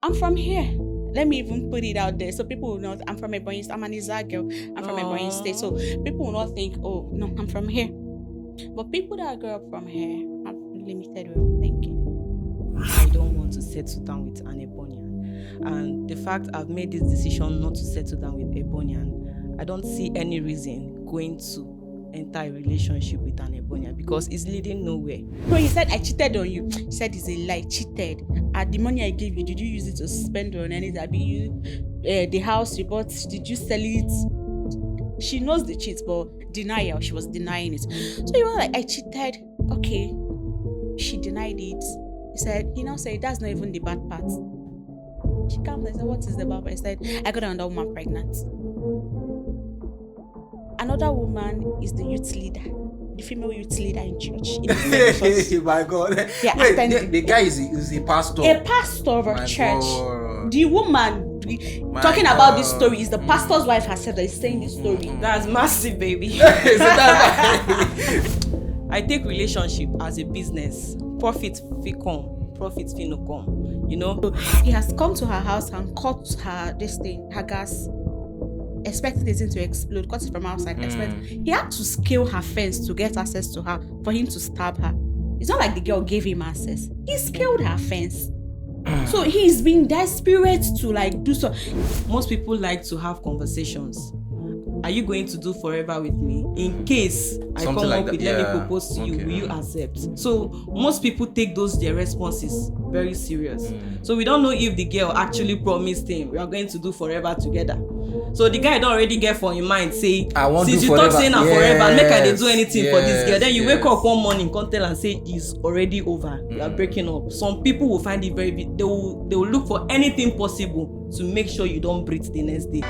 I'm from here. Let me even put it out there so people will not. I'm from Ebonyi. I'm an Iza girl. I'm from Ebonyi State. So people will not think, oh no, I'm from here. But people that grew up from here have limited way of thinking. I don't want to settle down with an Ebonian. And the fact I've made this decision not to settle down with Ebonian, I don't see any reason going to enter a relationship with an Ebonian because it's leading nowhere. So he said, I cheated on you. He said it's a lie. Cheated. The money I gave you, did you use it to spend on anything? The house you bought, did you sell it? She knows the cheat, but denial. She was denying it. So he was like, I cheated. Okay. She denied it. He now said, that's not even the bad part. She comes and said, what is the bad part? He said, I got another woman pregnant. Another woman is the youth leader, the female youth leader in church. My God. Yeah, wait, the guy is a pastor. A pastor of a church. God. The woman talking about this story is the pastor's wife herself that is saying this story. That's massive, baby. I take relationship as a business. Profit fi come, profit fi no come. You know? So he has come to her house and cut her gas, expecting the thing to explode, cut it from outside. He had to scale her fence to get access to her for him to stab her. It's not like the girl gave him access. He scaled her fence. So he's been desperate to do so. Most people like to have conversations. Are you going to do forever with me? In case I Something come like up that. with let me propose to you, will you accept? So most people take their responses very serious. So we don't know if the girl actually promised him we are going to do forever together. So the guy don't already get for him mind say, since you talk saying forever, make I dey do anything for this girl. Then you wake up one morning, come tell and say it's already over. You are breaking up. Some people will find it very they will look for anything possible to make sure you don't breathe the next day.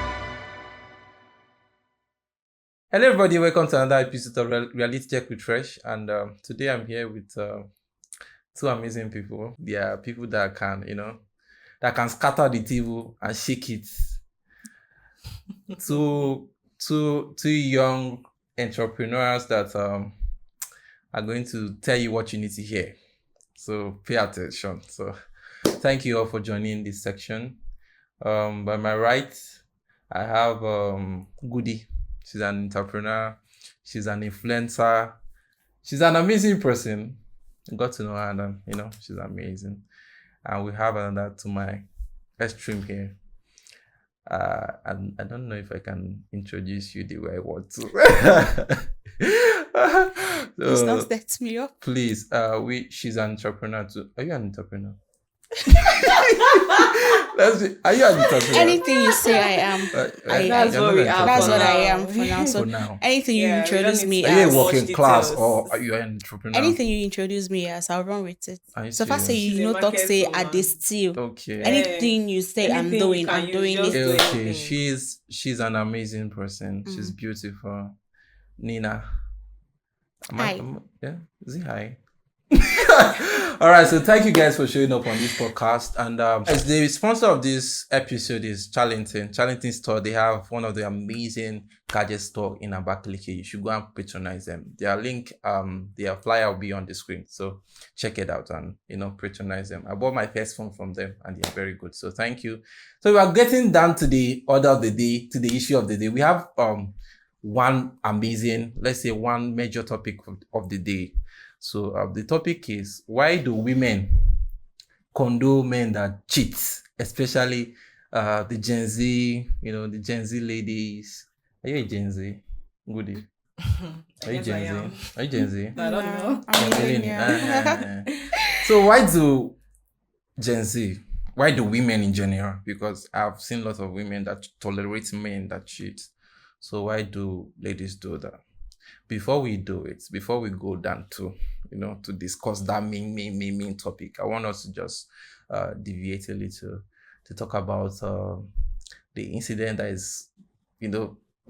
Hello everybody, welcome to another episode of Reality Check with Fresh, and today I'm here with two amazing people. They are people that can scatter the table and shake it. Two young entrepreneurs that are going to tell you what you need to hear. So pay attention. So thank you all for joining this section. By my right, I have Goody. She's an entrepreneur. She's an influencer. She's an amazing person. I got to know her and she's amazing. And we have another to my extreme here. And I don't know if I can introduce you the way I want to. Please don't set me up. Please, she's an entrepreneur too. Are you an entrepreneur? Are you an entrepreneur? Anything you say, I am. That's what we are. That's for what now. I am for now. So For now. anything you introduce me Are you as, a working Much class details. or are you an entrepreneur? anything you introduce me as, I'll run with it. Are you So if I say serious? She's you a talk market say woman. I distill. Okay. Anything you say I'm Anything doing, you can I'm use, doing just it. do it. Okay, anything. she's an amazing person. She's beautiful. Nina. Hi. Yeah, is it hi? All right, so thank you guys for showing up on this podcast. And as the sponsor of this episode is Charlington Store. They have one of the amazing gadget store in Abakaliki. You should go and patronize them. Their link, their flyer will be on the screen. So check it out and patronize them. I bought my first phone from them and they're very good. So thank you. So we are getting down to the order of the day, to the issue of the day. We have one major topic of the day. So the topic is, why do women condone men that cheat, especially the Gen Z, the Gen Z ladies. Are you a Gen Z? Goody. Are you Gen Z? Are you Gen Z? I don't know. I'm millennial. So why do Gen Z? Why do women in general? Because I've seen lots of women that tolerate men that cheat. So why do ladies do that? Before we do it, before we go down to, to discuss that main topic, I want us to just deviate a little to talk about the incident that is,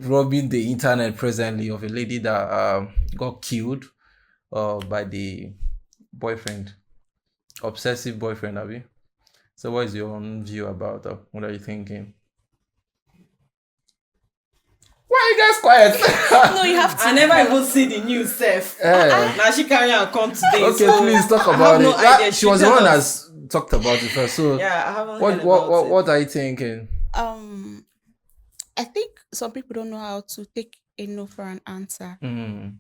robbing the internet presently of a lady that got killed by the boyfriend, obsessive boyfriend, Abby. So what is your own view about that? What are you thinking? Why are you guys quiet? No, you have to. I never even see the news, Seth. Now she carry her come today. Okay, so please talk I about have no it. idea. She was the one tell that us. talked about it first. So Yeah, I haven't what heard what about what, it. what are you thinking? Um, I think some people don't know how to take a no for an answer. Mm,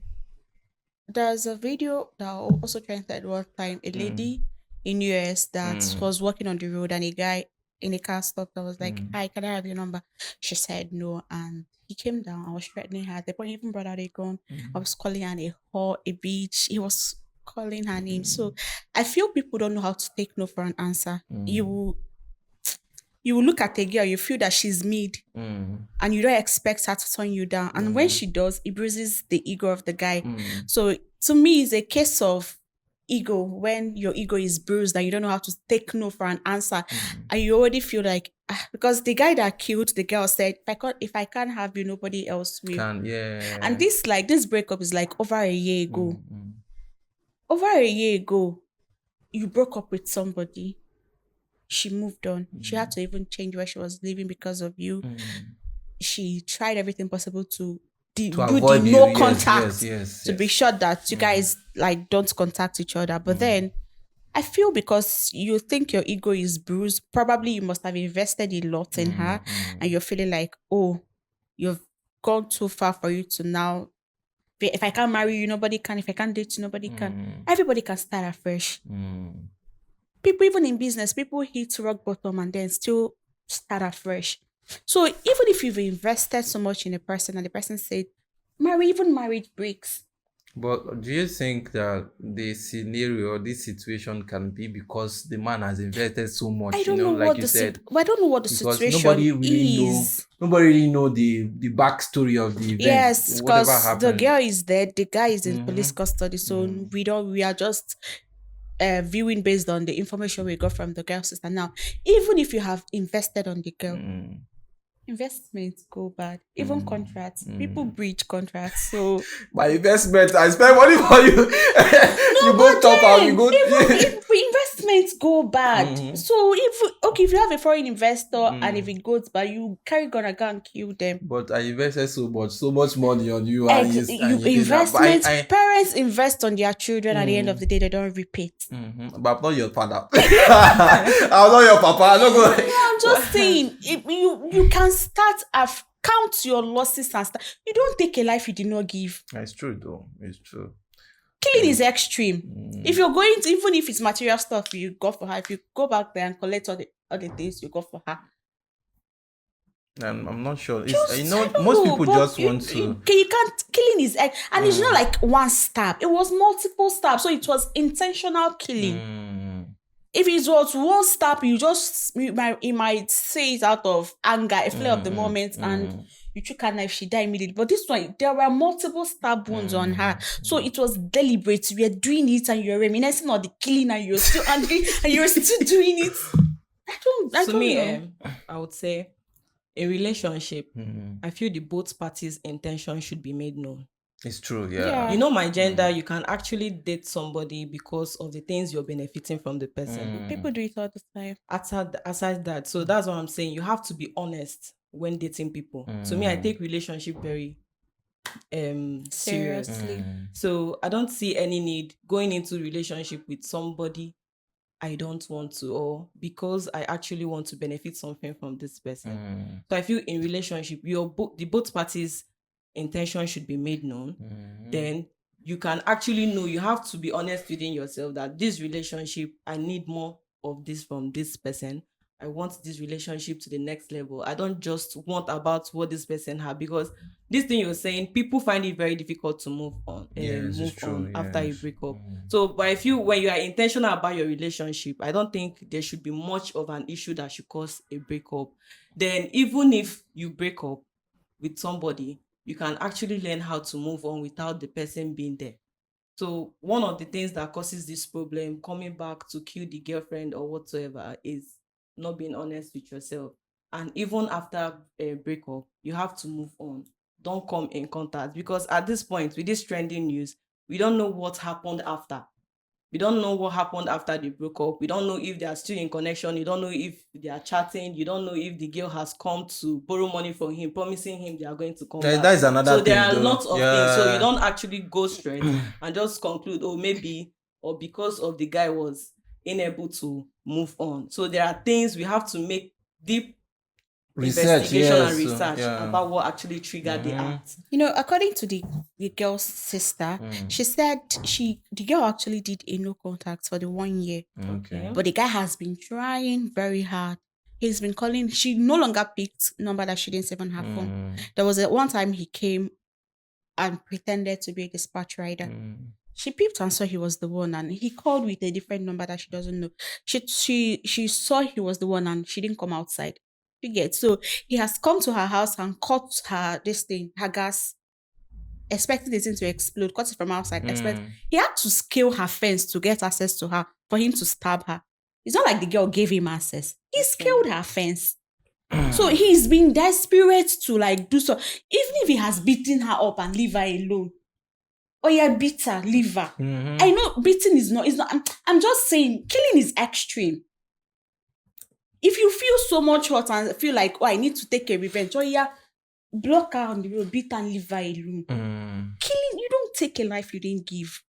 There's a video that also trended at one time. A mm, lady in US that mm, was walking on the road, and a guy in a car stopped and was like, mm, "Hi, can I have your number?" She said no, and he came down. I was threatening her. At the point, he even brought out a gun. I mm, was calling her a whore, a bitch. He was calling her name. So I feel people don't know how to take no for an answer. mm, You will look at a girl, you feel that she's mid, mm, and you don't expect her to turn you down. And when mm, she does, it bruises the ego of the guy. mm, So to me, it's a case of ego. When your ego is bruised and you don't know how to take no for an answer, mm. and you already feel like because the guy that killed the girl said, if I can't have you, nobody else will. Can And yeah. this breakup is like over a year ago. Mm, mm, Over a year ago, you broke up with somebody. She moved on. She had to even change where she was living because of you. mm. She tried everything possible to To do the avoid the no yes, yes, contact yes, to be yes. sure that you guys like don't contact each other. But then I feel because you think your ego is bruised, probably you must have invested a lot in her, and you're feeling like, oh, you've gone too far for you to now. If I can't marry you, nobody can. If I can't date you, nobody can. Everybody can start afresh. Mm. People, even in business, people hit rock bottom and then still start afresh. So even if you've invested so much in a person and the person said, even marriage breaks. But do you think that the scenario or this situation can be because the man has invested so I much, don't know like what you said, I don't know what the because situation nobody really know the backstory of the event, Yes, whatever because the happened. girl is dead, the guy is in police Mm-hmm. custody, so we are just viewing based on the information we got from the girl's sister. Now, even if you have invested on the girl, Mm, investments go bad. Even mm, contracts, people mm. breach contracts. So My investment, I spend money for you. You no, go but top out, then you go. even if investments go bad, Mhm. so if you have a foreign investor and if Mm. it goes bad, you carry gonna go and kill them. But I invested so much money on you, and You you did that. But investment parents invest on their children. At the end of mm, the day, they don't repeat. but I'm not your father. I'm not your papa. I'm not going. No, I'm just saying, if you can start count your losses and start. You don't take a life you did not give. It's true, though. It's true. Killing is extreme. If Mm, you're going to, even if it's material stuff you go for her, if you go back there and collect all the things you go for her, and I'm not sure. It's I don't most know, people but just want to. you can't. Killing is and it's not like one stab. It was multiple stabs, so it was intentional killing. Mm, If it was one stab, you might say it out of anger, a flare of the mm, moment, and mm, you took her knife, she died immediately. But this one, there were multiple stab wounds on her, so it was deliberate. You were doing it, and you're reminiscing on the killing, and you're still angry, and you're still doing it. I To don't me, know. I would say a relationship, mm. I feel the both parties' intention should be made known. It's true, yeah. Yeah. You know, my gender, you can actually date somebody because of the things you're benefiting from the person. People do it all the time. Aside that, so that's what I'm saying. You have to be honest when dating people. To me, I take relationship very serious. Seriously. So I don't see any need going into relationship with somebody I don't want to, or because I actually want to benefit something from this person. So I feel in relationship, the both parties' intention should be made known. Then you can actually know, you have to be honest within yourself that this relationship, I need more of this from this person. I want this relationship to the next level. I don't just want about what this person has, because this thing you're saying, people find it very difficult to move on, Yes, it's true. after you Yes. break up. So, but I feel when you are intentional about your relationship, I don't think there should be much of an issue that should cause a breakup. Then, even if you break up with somebody, you can actually learn how to move on without the person being there. So one of the things that causes this problem, coming back to kill the girlfriend or whatsoever, is not being honest with yourself. And even after a breakup, you have to move on. Don't come in contact, because at this point, with this trending news, we don't know what happened after. We don't know what happened after they broke up. We don't know if they are still in connection. You don't know if they are chatting. You don't know if the girl has come to borrow money from him, promising him they are going to come back. That is another So there thing, are though. lots of things. So you don't actually go straight and just conclude, oh, maybe, or because of the guy was unable to move on. So there are things we have to make deep Research, investigation yes, and research yeah. about what actually triggered the act. You know, according to the girl's sister, she said the girl actually did a no contact for the 1 year. Okay. But the guy has been trying very hard. He's been calling. She no longer picked number that she didn't save on her phone. There was one time he came and pretended to be a dispatch rider. She peeped and saw he was the one, and he called with a different number that she doesn't know. She saw he was the one, and she didn't come outside. You get, so he has come to her house and cut her her gas, expecting the thing to explode, cut it from outside. He had to scale her fence to get access to her for him to stab her. It's not like the girl gave him access. He scaled her fence. So he's been desperate to like do so. Even if he has beaten her up and leave her alone. Oh yeah, beat her, leave her. I know beating is not, I'm just saying killing is extreme. If you feel so much hurt and feel like, oh, I need to take a revenge, oh yeah, block her on the road, beat and leave her alone. Killing, you don't take a life you didn't give.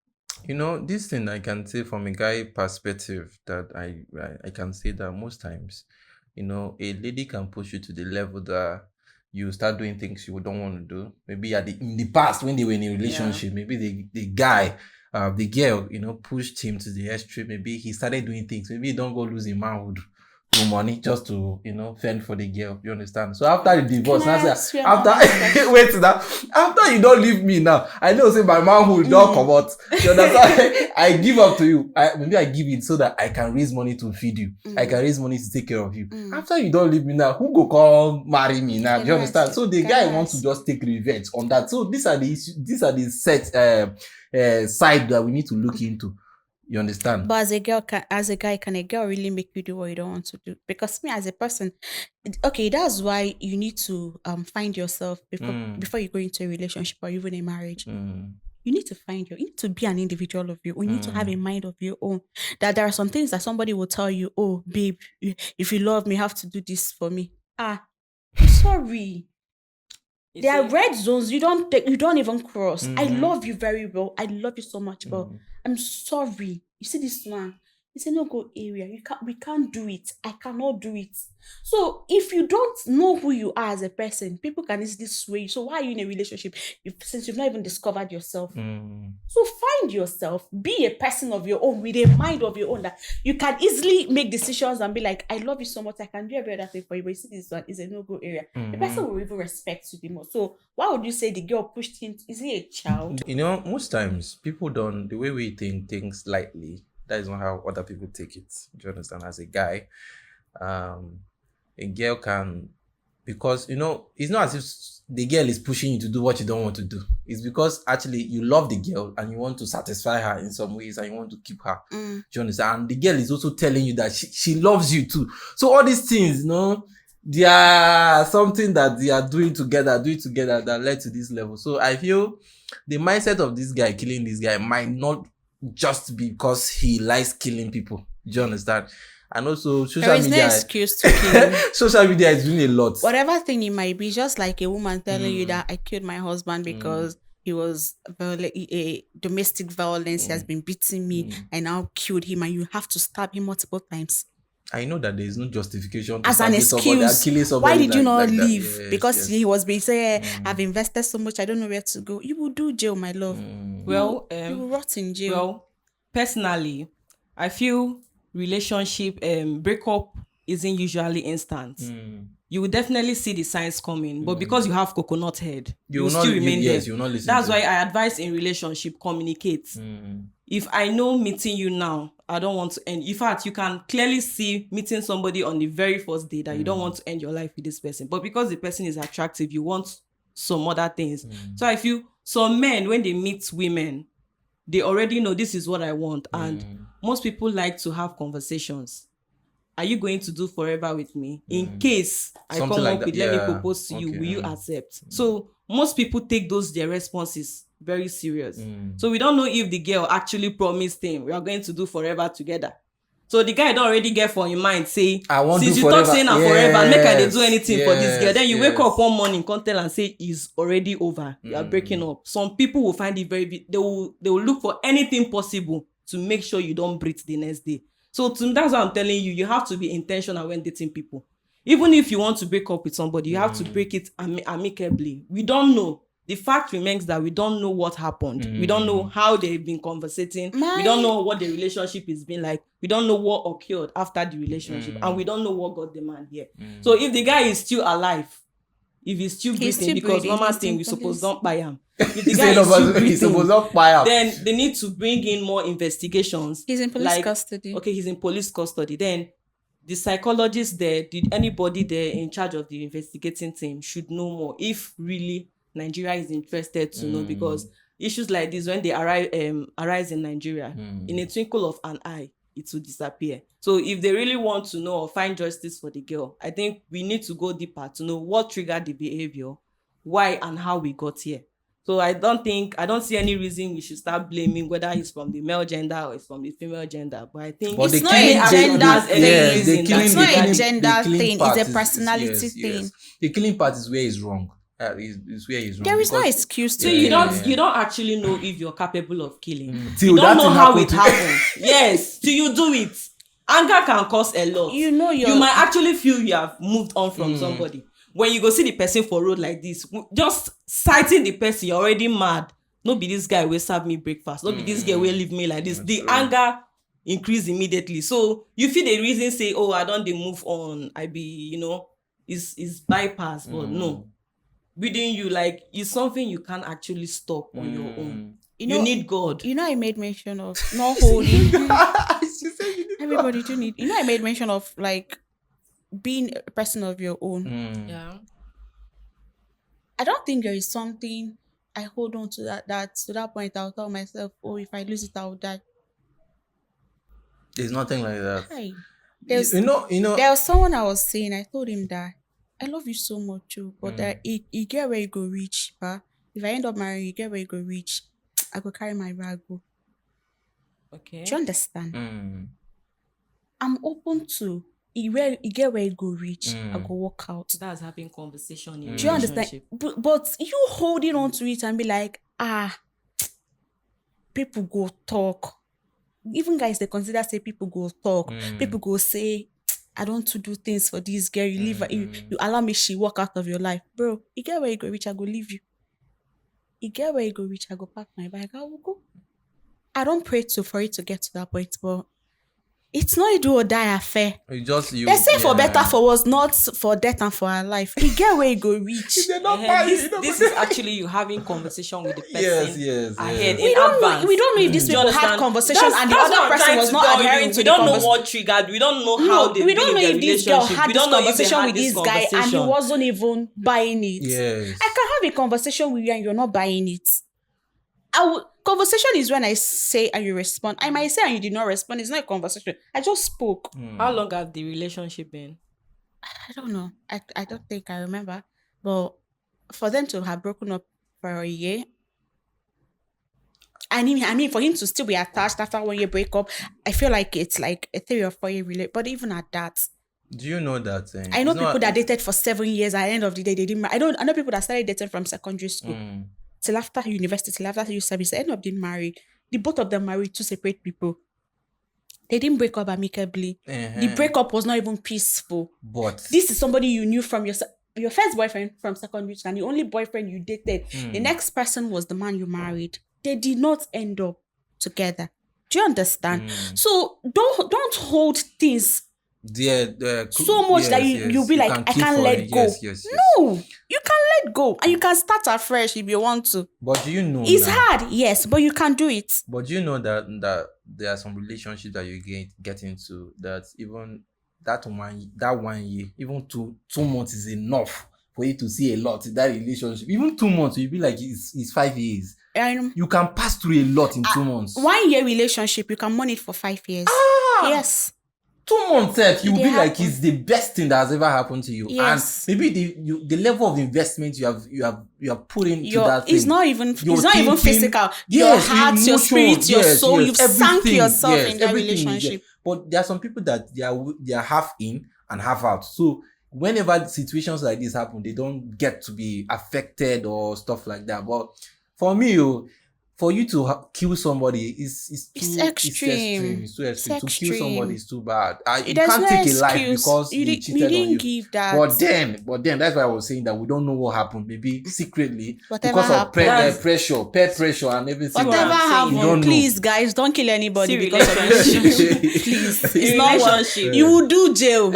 You know, this thing I can say from a guy perspective that I can say that most times, you know, a lady can push you to the level that you start doing things you don't want to do. Maybe in the past when they were in a relationship, maybe the guy, the girl, you know, pushed him to the extreme. Maybe he started doing things. Maybe he don't go lose a manhood to money just to, you know, fend for the girl. You understand? So after the divorce, after you don't leave me now, I know say my manhood don't come out. You understand? I give up to you. Maybe I give it so that I can raise money to feed you. I can raise money to take care of you. After you don't leave me now, who go come marry me now? Do you understand? So the guy wants to just take revenge on that. So these are the issues, these are the set side that we need to look into. You understand? But as a guy, can a girl really make you do what you don't want to do? Because me as a person, okay, that's why you need to find yourself before you go into a relationship or even a marriage. You need to you need to be an individual of your own. You need to have a mind of your own. That there are some things that somebody will tell you, oh, babe, if you love me, you have to do this for me. Sorry. There are red zones you don't even cross. I love you very well. I love you so much, but I'm sorry. You see this man, it's a no-go area. We can't do it. I cannot do it. So if you don't know who you are as a person, people can easily sway you. So why are you in a relationship since you've not even discovered yourself? So find yourself, be a person of your own with a mind of your own that you can easily make decisions and be like, I love you so much, I can do every other thing for you, but you see this one is a no-go area. The person will even respect you the most. So why would you say the girl pushed him? Is he a child? You know, most times people don't, the way we think things lightly, that is not how other people take it. Do you understand? As a guy, a girl can, because, you know, it's not as if the girl is pushing you to do what you don't want to do. It's because actually you love the girl and you want to satisfy her in some ways and you want to keep her. Do you understand? And the girl is also telling you that she loves you too. So all these things, you know, they are something that they are doing together that led to this level. So I feel the mindset of this guy killing this guy might not just because he likes killing people. Do you understand? And also social media. There is no excuse to kill. Social media is doing a lot. Whatever thing it might be, just like a woman telling you that I killed my husband because he was a domestic violence. He has been beating me. I now killed him, and you have to stab him multiple times. I know that there is no justification to as an excuse. Why did you not leave? Yes, because he was being saying, I've invested so much, I don't know where to go. You will do jail, my love. Well, you will rot in jail. Well, personally, I feel relationship breakup isn't usually instant. You will definitely see the signs coming, but because you have coconut head, you will still remain there. You will not listen. That's why I advise in relationship, communicate. If I know meeting you now, I don't want to end. In fact, you can clearly see meeting somebody on the very first day that you don't want to end your life with this person. But because the person is attractive, you want some other things. So I feel some men, when they meet women, they already know this is what I want. And most people like to have conversations. Are you going to do forever with me? In case I Something come like up that. with, let me propose to you, will you accept? So most people take their responses very serious. So we don't know if the girl actually promised him, we are going to do forever together. So the guy don't already get for in mind, say, since you talk saying forever, make I do anything for this girl. Then you wake up one morning, come tell and say, it's already over. You are breaking up. Some people will find it they will look for anything possible to make sure you don't breathe the next day. So that's what I'm telling you. You have to be intentional when dating people. Even if you want to break up with somebody, you have to break it amicably. We don't know. The fact remains that we don't know what happened. We don't know how they've been conversating. We don't know what the relationship has been like. We don't know what occurred after the relationship. And we don't know what got the man here. So if the guy is still alive, if he's still breathing, because normal thing we suppose don't buy him. If the guy is still breathing, then they need to bring in more investigations. He's in police custody. Okay, he's in police custody. Then the psychologist there, did anybody there in charge of the investigating team should know more if really Nigeria is interested to know, because issues like this, when they arise in Nigeria, in a twinkle of an eye, it will disappear. So if they really want to know or find justice for the girl, I think we need to go deeper to know what triggered the behavior, why and how we got here. So I don't see any reason we should start blaming whether it's from the male gender or it's from the female gender. But I think it's not a gender thing. It's not a gender thing. It's a personality thing. Yes. The killing part is where he's wrong. Is where he's wrong. There is no excuse to you don't actually know if you're capable of killing. You don't know how it happens. Yes, till you do it. Anger can cause a lot. You might actually feel you have moved on from somebody. When you go see the person for road like this, just sighting the person, you're already mad. No be this guy will serve me breakfast. No be this girl will leave me like this. The anger increase immediately. So you feel the reason say, oh, I don't move on. I be, is bypass. But no. Within you, like, it's something you can't actually stop on your own. You need God. I made mention of not holding. Everybody do need. I made mention of like being a person of your own. Yeah. I don't think there is something I hold on to that to that point I'll tell myself, oh, if I lose it, I'll die. There's nothing like that. Hi. There was someone I was saying, I told him that I love you so much too, but that you get where you go reach, but if I end up marrying you, get where you go reach, I go carry my bag go. Okay. Do you understand? I'm open to you get where you go reach, I go walk out. That's having conversation in Do you understand? But you holding on to it and be like, people go talk. Even guys, they consider say people go talk. People go say, I don't want to do things for this girl. You leave her, you allow me, she walk out of your life. Bro, you get where you go reach, I go leave you. You get where you go reach, I go pack my bag, I will go. I don't pray for it to get to that point, but it's not a do or die affair. They say for better, for worse, not for death and for our life. You get where you go reach. This is actually you having conversation with the person ahead in advance. We don't know if these people had conversation and the other person was not adhering to the conversation. We don't know what triggered. We don't know how they. We don't know if this girl had this conversation with this guy and he wasn't even buying it. Yes. I can have a conversation with you and you're not buying it. Conversation is when I say and you respond. I might say and you did not respond. It's not a conversation. I just spoke. How long have the relationship been? I don't know. I don't think I remember. But for them to have broken up for a year, I mean, for him to still be attached after 1 year breakup, I feel like it's like a 3 or 4 year relationship. But even at that, do you know that thing? I know people that dated for 7 years. At the end of the day, they didn't. I know people that started dating from secondary school. Till after university, till after youth service, they end up getting married. The both of them married two separate people. They didn't break up amicably. The breakup was not even peaceful. But this is somebody you knew from your first boyfriend from secondary school and the only boyfriend you dated. The next person was the man you married. They did not end up together. Do you understand? So don't hold things so much that you'll be like, I can't let go. No, you can let go and you can start afresh if you want to. But do you know it's hard, yes, but you can do it. But do you know that there are some relationships that you get into that even that 1 year, even 2 months is enough for you to see a lot in that relationship. Even 2 months, you'll be like it's 5 years. You can pass through a lot in 2 months. 1 year relationship, you can mourn it for 5 years. Yes. 2 months, you'll be like it's the best thing that has ever happened to you. Yes. And maybe the level of investment you have put into that thing. It's not even physical. Your heart, your spirit, your soul, you've sunk yourself in that relationship. But there are some people that they are half in and half out. So whenever situations like this happen, they don't get to be affected or stuff like that. But for me, for you to kill somebody is It's too extreme. It's too It's extreme. To kill somebody extreme. is too bad. You There's can't no take a life excuse. because You they we cheated on didn't you. give that. But then that's why I was saying that we don't know what happened. Maybe secretly Whatever because of happened. pressure, peer pressure, and everything. Whatever I'm saying. You don't happened, know. please, guys, don't kill anybody See, because of relationship. relationship. Please, it's In not what relationship. you will do. Jail.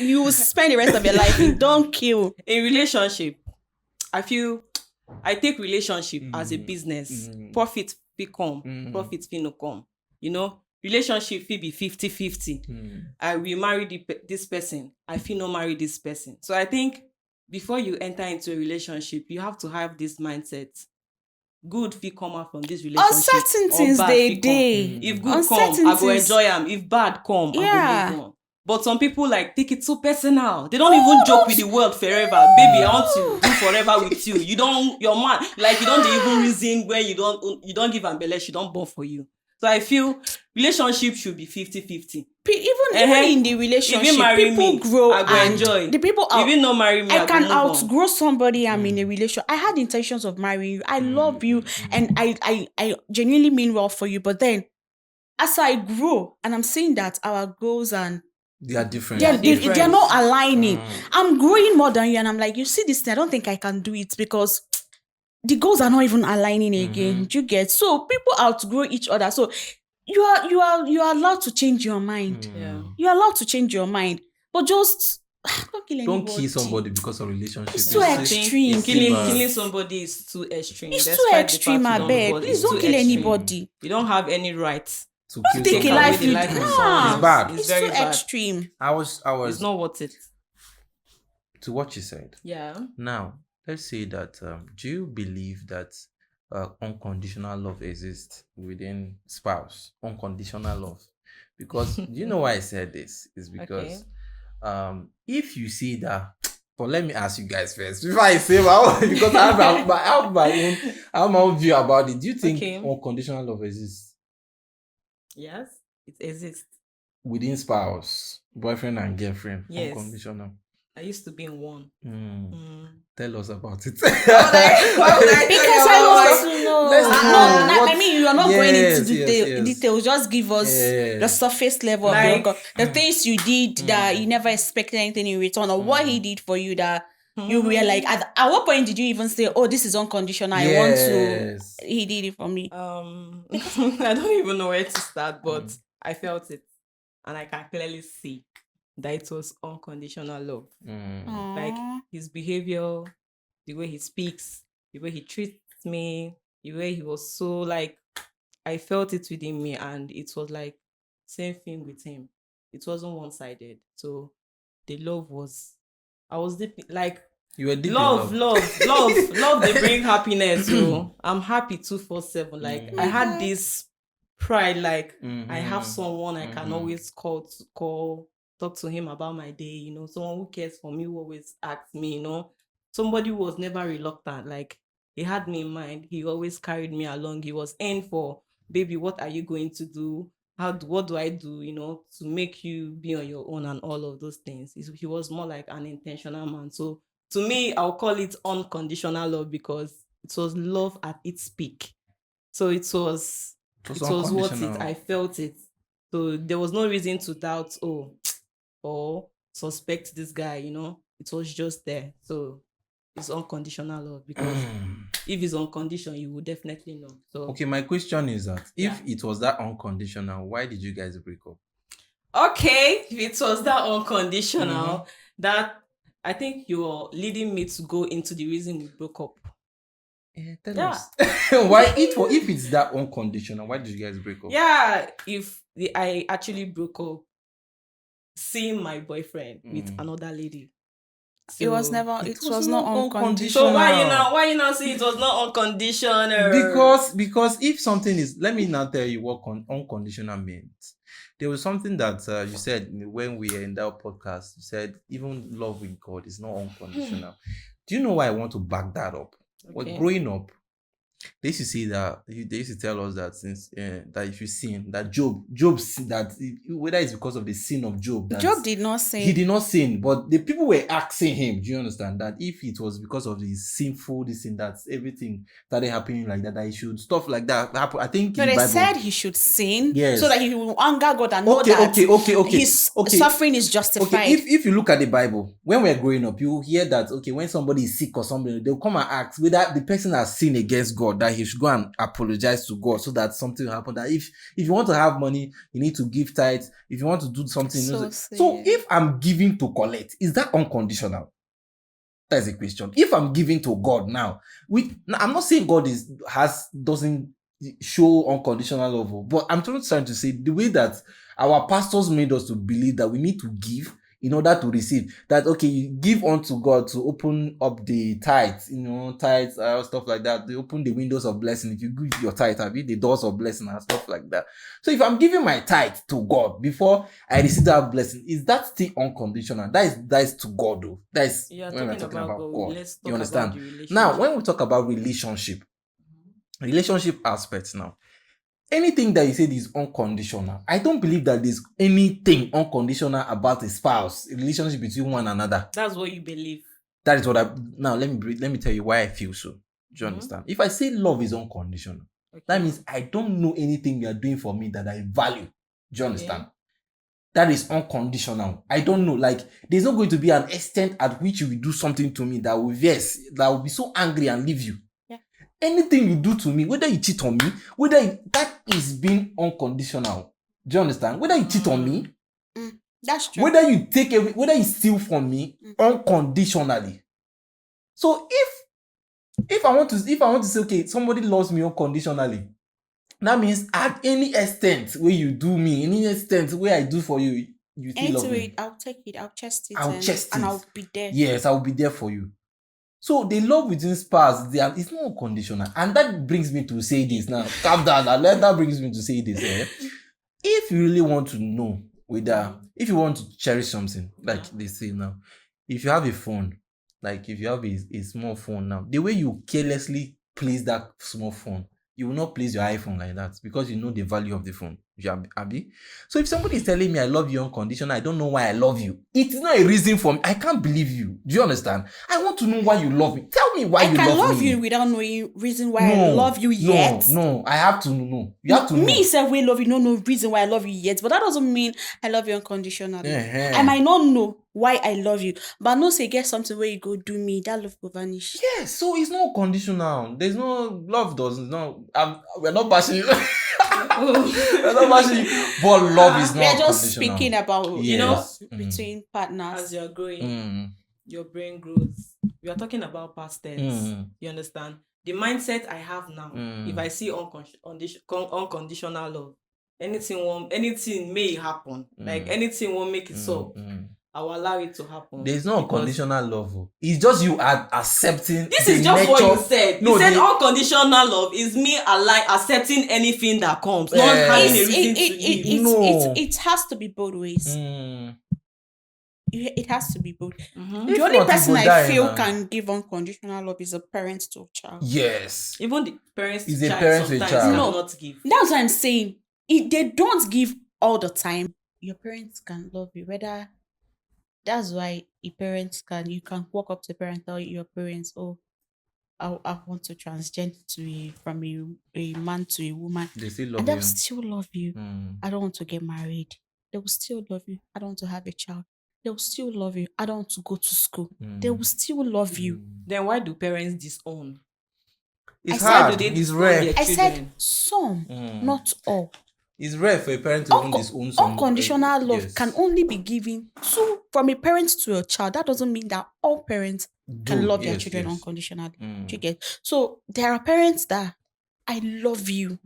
you will spend the rest of your life in. Don't kill. In relationship, I take relationship as a business. Profit fit come, profit fit no come. You know, relationship fit be 50-50. I will marry this person, I fit no marry this person. So I think before you enter into a relationship, you have to have this mindset. Good fit come out from this relationship. Uncertainties or bad they fit come. dey. If good come, I go Uncertainties. enjoy am. If bad come, I Yeah. go move on. But some people like take it so personal. They don't even joke with the world forever. Baby, I want to do forever with you. You don't, your man, like you don't even reason where you don't give am belle, she don't born for you. So I feel relationship should be 50-50. Even in the relationship, Even marry people me, grow I go and enjoy. the people out. Even not marry me, I I can go move on. outgrow somebody I'm in a relationship. I had intentions of marrying you. I love you and I genuinely mean well for you. But then as I grow and I'm seeing that our goals and They are different. they're not aligning. I'm growing more than you and I'm like, you see this thing, I don't think I can do it because the goals are not even aligning again. Do you get? So people outgrow each other. So you are allowed to change your mind. Yeah. You're allowed to change your mind. But just don't kill anybody. Don't kill somebody because of relationship. It's too I think extreme. Killing somebody is too extreme. It's too Despite the extreme, fact I you beg. but Please it's don't too kill extreme. anybody. You don't have any right to Don't kill take a take somebody. life away the you life of do. someone. It's bad. It's It's very too bad. extreme. I was It's not worth it. to what you said. Yeah. Now, let's say that do you believe that unconditional love exists within spouse? Unconditional love. Because do you know why I said this? Is because if you see that, but let me ask you guys first before I say my own, because I have my own view about it. Do you think unconditional love exists Yes, it exists. within spouse, boyfriend and girlfriend? Yes. Unconditional. I used to be in one. Tell us about it. Because I want to know. Let's know. I mean, you are not going into Yes. details. Just give us the surface level Like, of the things you did that you never expected anything in return, or what he did for you that you were like. At what point did you even say, "Oh, this is unconditional. I want to"? He did it for me. I don't even know where to start, but I felt it, and I can clearly see that it was unconditional love. Like his behavior, the way he speaks, the way he treats me, the way he was so like, I felt it within me, and it was like same thing with him. It wasn't one-sided. So the love was, I was deep, like you were deep love. They bring happiness. So I'm happy 247. Like I had this pride, like I have someone I can always call, talk to him about my day, you know, someone who cares for me, who always asks me, you know, somebody who was never reluctant. Like he had me in mind. He always carried me along. He was in for, baby, what are you going to do? What do I do, you know, to make you be on your own and all of those things. He was more like an intentional man. So to me, I'll call it unconditional love because it was love at its peak. So it was worth it. I felt it. So there was no reason to doubt, or suspect this guy, you know. It was just there. So it's unconditional love, because if it's unconditional, you would definitely know. So okay, my question is that if it was that unconditional, why did you guys break up? Okay, if it was that unconditional, that I think you're leading me to go into the reason we broke up. Tell us. Why if it's that unconditional, why did you guys break up? Yeah, I actually broke up seeing my boyfriend with another lady. So it was not unconditional. So why you now say it was not unconditional? Because if something is, let me now tell you what unconditional means. There was something that you said when we were in that podcast. You said even love with God is not unconditional. Do you know why I want to back that up? Okay. Well, growing up, They used to say that they used to tell us that since that if you sin, that Job sin, that whether it's because of the sin of Job that Job did not he sin. did not sin, but the people were asking him. Do you understand that if it was because of the sinful this and that everything started happening like that, that he should stuff like that happen? I think No, in the they Bible. said he should sin so Yes. that he will anger God and know Okay, that okay. his Okay. suffering is Okay, justified. if you look at the Bible, when we're growing up, you hear that okay, when somebody is sick or something, they'll come and ask whether the person has sinned against God, that he should go and apologize to God so that something will happen. That if you want to have money, you need to give tithes. If you want to do something, So so sad. if I'm giving to collect, is that unconditional? That's a question. If I'm giving to God now, I'm not saying God doesn't show unconditional love, but I'm trying to say the way that our pastors made us to believe that we need to give in order to receive. That okay, you give unto God to open up the tithes, tithes, stuff like that. They open the windows of blessing. If you give your tithe, have the doors of blessing and stuff like that. So if I'm giving my tithe to God before I receive that blessing, is that still unconditional? That is to God, though. That is You are when we're talking talking about about God. God. Let's You talk about understand? the Now, relationship. when we talk about relationship aspects now, anything that you said is unconditional, I don't believe that there's anything unconditional about a spouse, a relationship between one another. That's what you believe. That is what now let me tell you why I feel so. Do you Mhm. understand? If I say love is unconditional, that Okay. means I don't know anything you are doing for me that I value. Do you understand? Okay. That is unconditional. I don't know. Like, there's not going to be an extent at which you will do something to me that will be so angry and leave you. Yeah. Anything you do to me, whether you cheat on me, that is being unconditional. Do you understand? Whether you cheat on me, That's true. whether you take away, whether you steal from me, Mm. unconditionally. So if I want to say, okay, somebody loves me unconditionally, that means at any extent where you do me, any extent where I do for you, you still love me. I'll take it, I'll chest it, I'll chest and it. I'll be there. Yes, I'll be there for you. So the love within spouse, it's not unconditional. And that brings me to say this now. Calm down. That brings me to say this. If you really want to know whether, if you want to cherish something, like they say now, if you have a phone, like if you have a small phone now, the way you carelessly place that small phone, you will not place your iPhone like that because you know the value of the phone. You are Abi. So if somebody is telling me I love you unconditional, I don't know why I love you. It's not a reason for me. I can't believe you. Do you understand? I want to know why you love me. Tell me why I you can love love me. you without knowing reason why I love you yet. No, I have to know. You have to know. Me say we love you, no reason why I love you yet, but that doesn't mean I love you unconditionally. Uh-huh. I might not know why I love you, but no say get something where you go do me, that love will vanish. Yes, so it's not conditional. There's no love doesn't no. We're not bashing you. We're not bashing you. But love is We are not just conditional. speaking about Yes. between partners. As you're growing, Mm. your brain grows. We are talking about past tense. You understand? The mindset I have now, if I see unconditional love, anything may happen. Like anything won't make it so. I will allow it to happen. There's no because unconditional love. It's just you are accepting. This the is just what you said. No, You said unconditional love is me accepting anything that comes, not having a reason to live. No. It has to be both ways. Mm. It has to be both. Mhm. The If only not, you person go I die feel now. can give unconditional love is a parent to a child. Yes. Even the parents Is to a child parent to a sometimes child. cannot give. That's what I'm saying. They don't give all the time. Your parents can love you. Whether that's why you can walk up to a parent and tell your parents, oh, I want to transgender from a man to a woman. They still And love they'll you. still love you. Mm. I don't want to get married. They will still love you. I don't want to have a child. They will still love you. I don't want to go to school. They will still love you. Then why do parents disown? It's I said- hard. Do they It's disown rare. their I said children? some, not all. It's rare for a parent to even disown some. Unconditional love yes. can only be given from a parent to a child. That doesn't mean that all parents can Do, love their yes, children yes. unconditionally. Mm. Do you get? So there are parents that I love you.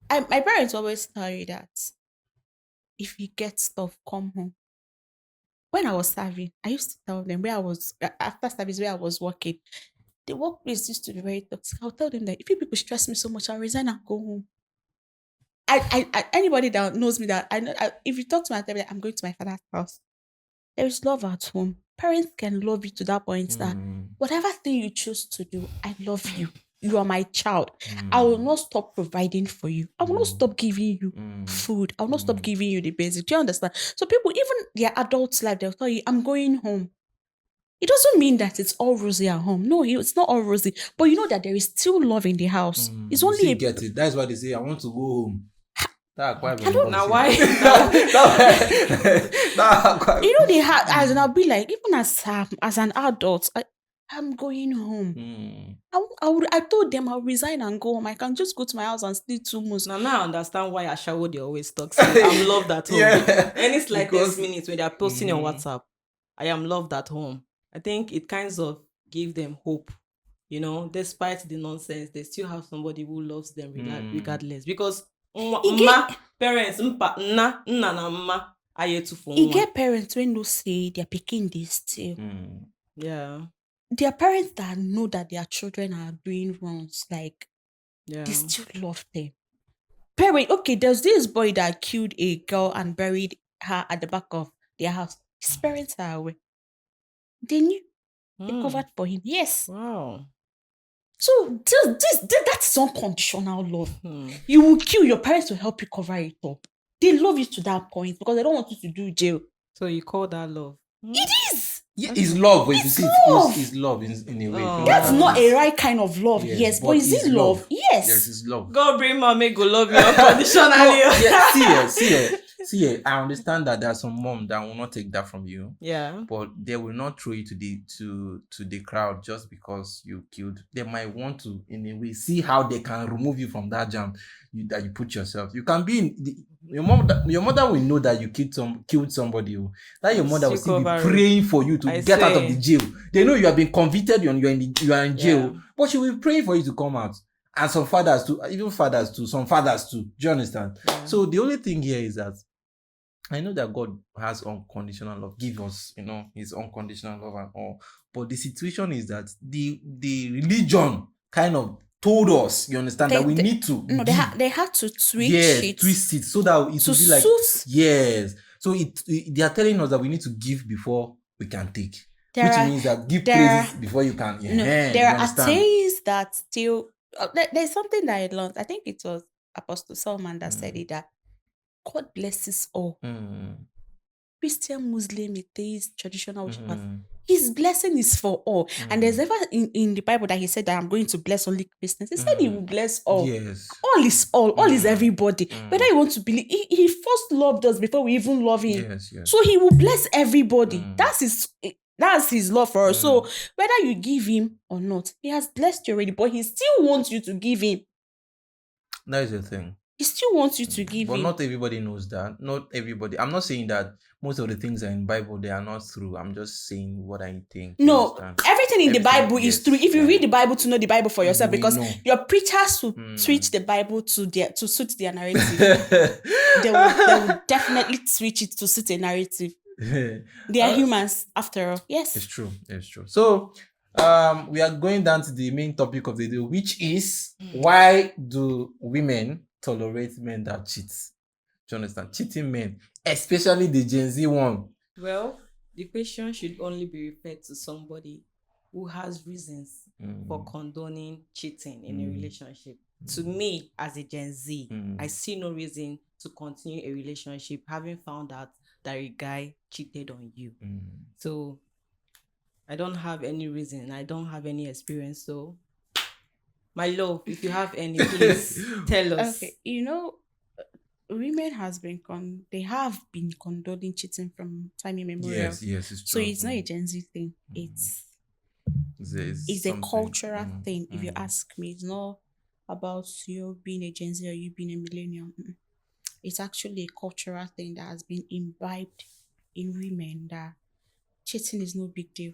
My parents always tell you that if you get stuff, come home. When I was serving, I used to tell them where I was after service where I was working. The workplace used to be very toxic. I'll tell them that if you people stress me so much, I'll resign and go home. Anybody that knows me that I know if you talk to me, I tell me that I'm going to my father's house. There is love at home. Parents can love you to that point that whatever thing you choose to do, I love you. You are my child. I will not stop providing for you. I will not stop giving you food. I will not stop giving you the basic. Do you understand? So people, even their adult life, they'll tell you, I'm going home. It doesn't mean that it's all rosy at home. No, it's not all rosy. But you know that there is still love in the house. It's You only still a get it. That's why they say, I want to go home. That's quite I don't Now see. why? That's quite. you know they have as and I'll be like, even as an adult, I'm going home. I told them I'll resign and go home. I can just go to my house and stay 2 months. Now I understand why Ashawo they always talk. Say, I'm loved at home. Yeah. Any slightest Because- minutes when they are posting on WhatsApp, I am loved at home. I think it kind of gave them hope. You know, despite the nonsense, they still have somebody who loves them regardless. Because parents, nna na mma, ayetu for You get parents when no say they're picking this still. Yeah. There are parents that know that their children are doing wrongs, like Yeah. they still love them. Parent, okay, there's this boy that killed a girl and buried her at the back of their house. His parents are aware. They knew. They covered for him. Yes. Wow. So that is unconditional love. You will kill your parents to help you cover it up. They love you to that point because they don't want you to do jail. So you call that love? It is. Yeah, it's love. If you see love. it's love in a way. Oh. That's not a right kind of love. Yes, but is it's it love? Yes. Yes, it's love. God bring mommy go love you unconditionally. Yeah, see here. I understand that there are some moms that will not take that from you. Yeah. But they will not throw you to the crowd just because you killed. They might want to, in a way, see how they can remove you from that jam that you put yourself. You can be your mother will know that you killed somebody. That your mother will still be praying for you to get out of the jail. They know you have been convicted. You are in jail, but she will be praying for you to come out. And some fathers too, even fathers too, some fathers too. Do you understand? Yeah. So the only thing here is that I know that God has unconditional love, give us, his unconditional love and all. But the situation is that the religion kind of told us, you understand, that we need to. No, they had to twist it. Twist it so that it will be like, yes. So they are telling us that we need to give before we can take. Which means that give praises before you can. No, there are atheists that still. There's something that I learned. I think it was Apostle Solomon that said it, that God blesses all. Christian, Muslim, atheist, traditional worshippers. His blessing is for all. And there's never in the Bible that he said that I'm going to bless only Christians. He said he will bless all. Yes. All is all. All is everybody. Whether you want to believe, he first loved us before we even love him. Yes. So he will bless everybody. That's his love for us. So whether you give him or not, he has blessed you already, but he still wants you to give him. That is the thing. He still wants you to give but him. not everybody knows that. Not everybody. I'm not saying that most of the things are in Bible, they are not true. I'm just saying what I think. No, everything in the Bible is true. If you read the Bible, to know the Bible for yourself, because your preachers will switch the Bible to suit their narrative. they will definitely switch it to suit a narrative. They are humans after all. Yes. It's true. So we are going down to the main topic of the day, which is why do women tolerate men that cheat? Do you understand? Cheating men, especially the Gen Z one. Well, the question should only be referred to somebody who has reasons for condoning cheating in a relationship. To me, as a Gen Z, I see no reason to continue a relationship having found out that a guy cheated on you. So I don't have any reason. I don't have any experience. So, my love, if you have any, please tell us. Okay, women have been condoning cheating from time immemorial. Yes, it's true. So it's not a Gen Z thing. It's a cultural thing. If you ask me, it's not about you being a Gen Z or you being a millennial. It's actually a cultural thing that has been imbibed in women, that cheating is no big deal.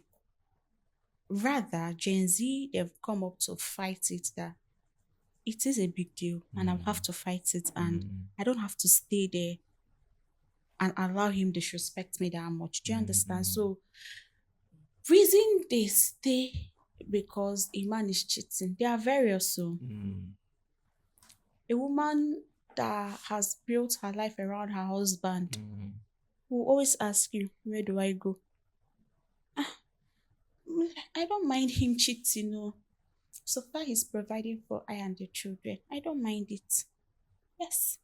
Rather, Gen Z, they've come up to fight it, that it is a big deal and I'll have to fight it, and I don't have to stay there and allow him disrespect me that much. Do you understand? So, reason they stay because a man is cheating, they are various. So, a woman that has built her life around her husband will always ask you, where do I go? I don't mind him cheating, no. So far he's providing for I and the children. I don't mind it. Yes.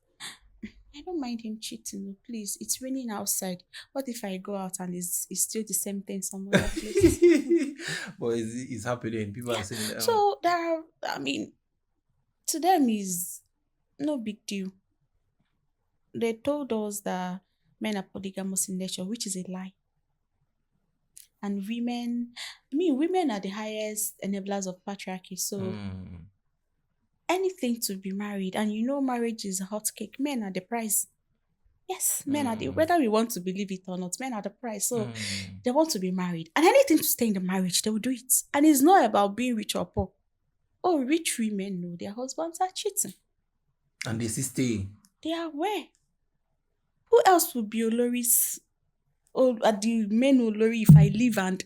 I don't mind him cheating, no. Please. It's raining outside. What if I go out and it's still the same thing some other place? But it's happening. People are saying, So there are, I mean, to them is no big deal. They told us that men are polygamous in nature, which is a lie. And women, women are the highest enablers of patriarchy. So anything to be married, and marriage is a hot cake. Men are the prize. Yes, men are the, whether we want to believe it or not, men are the prize. So they want to be married. And anything to stay in the marriage, they will do it. And it's not about being rich or poor. Oh, rich women know their husbands are cheating. and they still stay. They are where? Who else would be Olori's? Oh, at the men Olori, if I leave and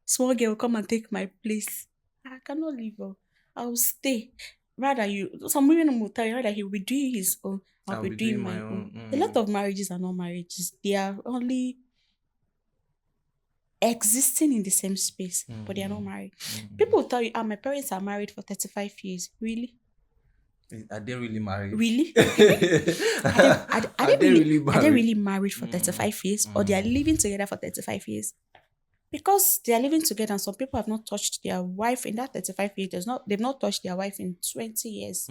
small girl come and take my place, I cannot leave. Oh, I'll stay. Rather, some women will tell you rather he will be doing his own, I'll be doing my own. A lot of marriages are not marriages. They are only existing in the same space, but they are not married. People will tell you, my parents are married for 35 years. Really? Are they really married? Really? Are they really married? Are they really married for 35 years? Or they are living together for 35 years? Because they are living together and some people have not touched their wife in that 35 years. They've not touched their wife in 20 years.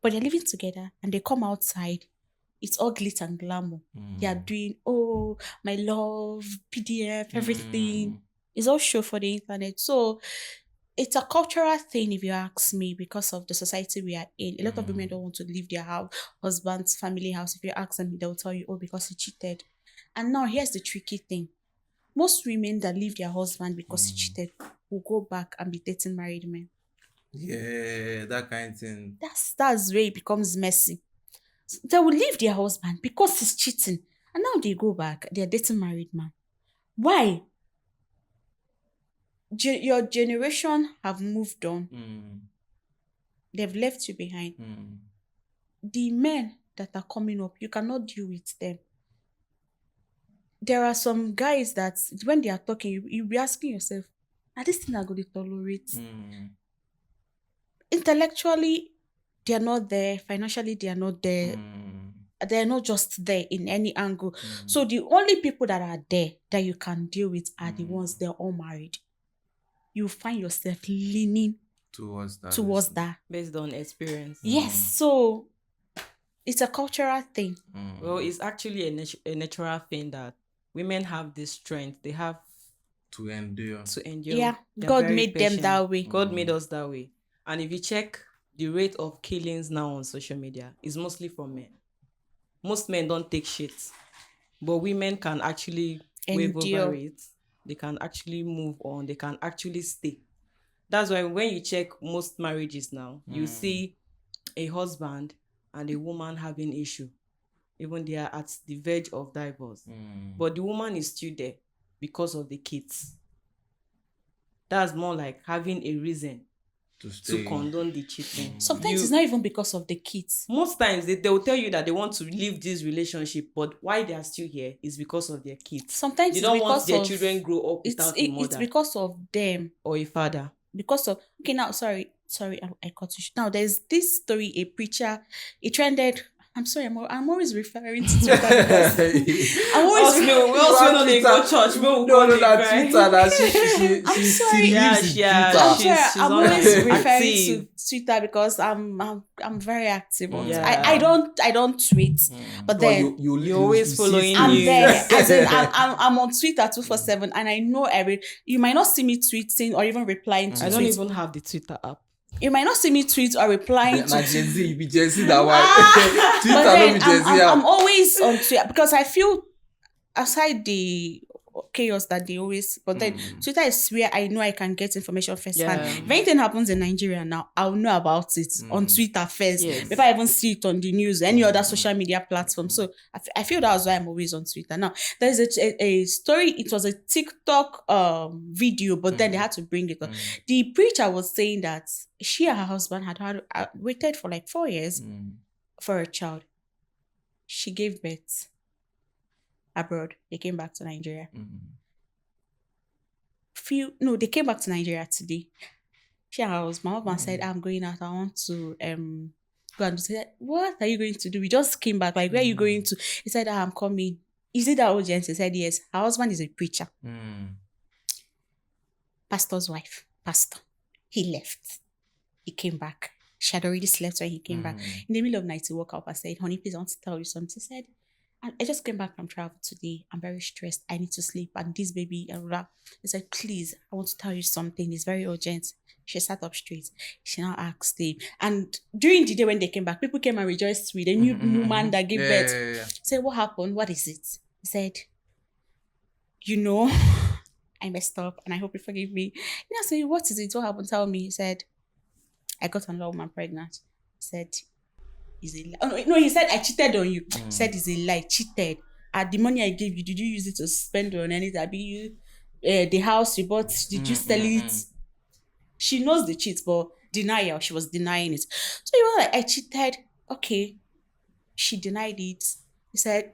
But they're living together and they come outside. It's all glitter and glamour. They are doing, oh, my love, PDF, everything. It's all show for the internet. So it's a cultural thing, if you ask me, because of the society we are in. A lot of women don't want to leave their house, husband's family house. If you ask them, they'll tell you, oh, because he cheated. And now here's the tricky thing. Most women that leave their husband because he cheated will go back and be dating married men. Yeah, that kind of thing. That's where it becomes messy. They will leave their husband because he's cheating. And now they go back, they're dating married man. Why? Your generation have moved on. They've left you behind. The men that are coming up, you cannot deal with them. There are some guys that when they are talking, you'll be asking yourself, are this thing I going to tolerate? Intellectually, they are not there. Financially, they are not there. They're not just there in any angle. So the only people that are there that you can deal with are the ones they're all married. You find yourself leaning towards that. Based on experience. Yes. So it's a cultural thing. Well, it's actually a natural thing that women have this strength. They have to endure. Yeah. They're God very made patient. them that way. God made us that way. And if you check the rate of killings now on social media, it's mostly from men. Most men don't take shit. But women can actually wave over it. They can actually move on. They can actually stay. That's why when you check most marriages now, you see a husband and a woman having issue. Even they are at the verge of divorce. But the woman is still there because of the kids. That's more like having a reason to condone the cheating. Sometimes it's not even because of the kids. Most times they will tell you that they want to leave this relationship, but why they are still here is because of their kids. Sometimes they don't want their children grow up without a mother. It's because of them. Or a father. Because of, okay, now, sorry, I cut you. Now, there's this story, a preacher, it trended. I'm sorry, I'm always referring to Twitter because I'm always we also know they go church. No, that's Twitter. I'm always referring to Twitter because I'm very active on I don't tweet, but then you're always following. I'm there. As in, I'm on Twitter 247, and I know you might not see me tweeting or even replying to. I don't even have the Twitter app. You might not see me tweet or replying to. Gen Z, you be Gen Z that way. Twitter don't be Gen Z. I'm always on Twitter because I feel aside the chaos that they always, but then Twitter is where I know I can get information first hand. If anything happens in Nigeria now, I'll know about it on Twitter first before I even see it on the news, any other social media platform. So I feel that's why I'm always on Twitter. Now there's a story. It was a TikTok video, but then they had to bring it up. The preacher was saying that she and her husband had waited for like 4 years for a child. She gave birth abroad. They came back to Nigeria. they came back to Nigeria today. My husband said, I'm going out. I want to go and do. Said, what are you going to do? We just came back. Like, where are you going to? He said, I'm coming. Is it that urgent? He said, yes. Her husband is a preacher. Pastor's wife. Pastor. He left. He came back. She had already slept when he came back. In the middle of the night, he woke up and said, honey, please, I want to tell you something. He said, I just came back from travel today. I'm very stressed. I need to sleep. And this baby, he said, please, I want to tell you something. It's very urgent. She sat up straight. She now asked him. And during the day when they came back, people came and rejoiced with a new woman that gave birth. Yeah. He said, what happened? What is it? He said, I messed up and I hope you forgive me. I said, what is it? What happened? Tell me. He said, I got another woman pregnant. He said, is a lie. Oh, no, he said, I cheated on you. He said, it's a lie. Cheated. The money I gave you, did you use it to spend on anything? The house you bought, did you sell it? She knows the cheat, but denial. She was denying it. So he was like, I cheated. Okay. She denied it. He said,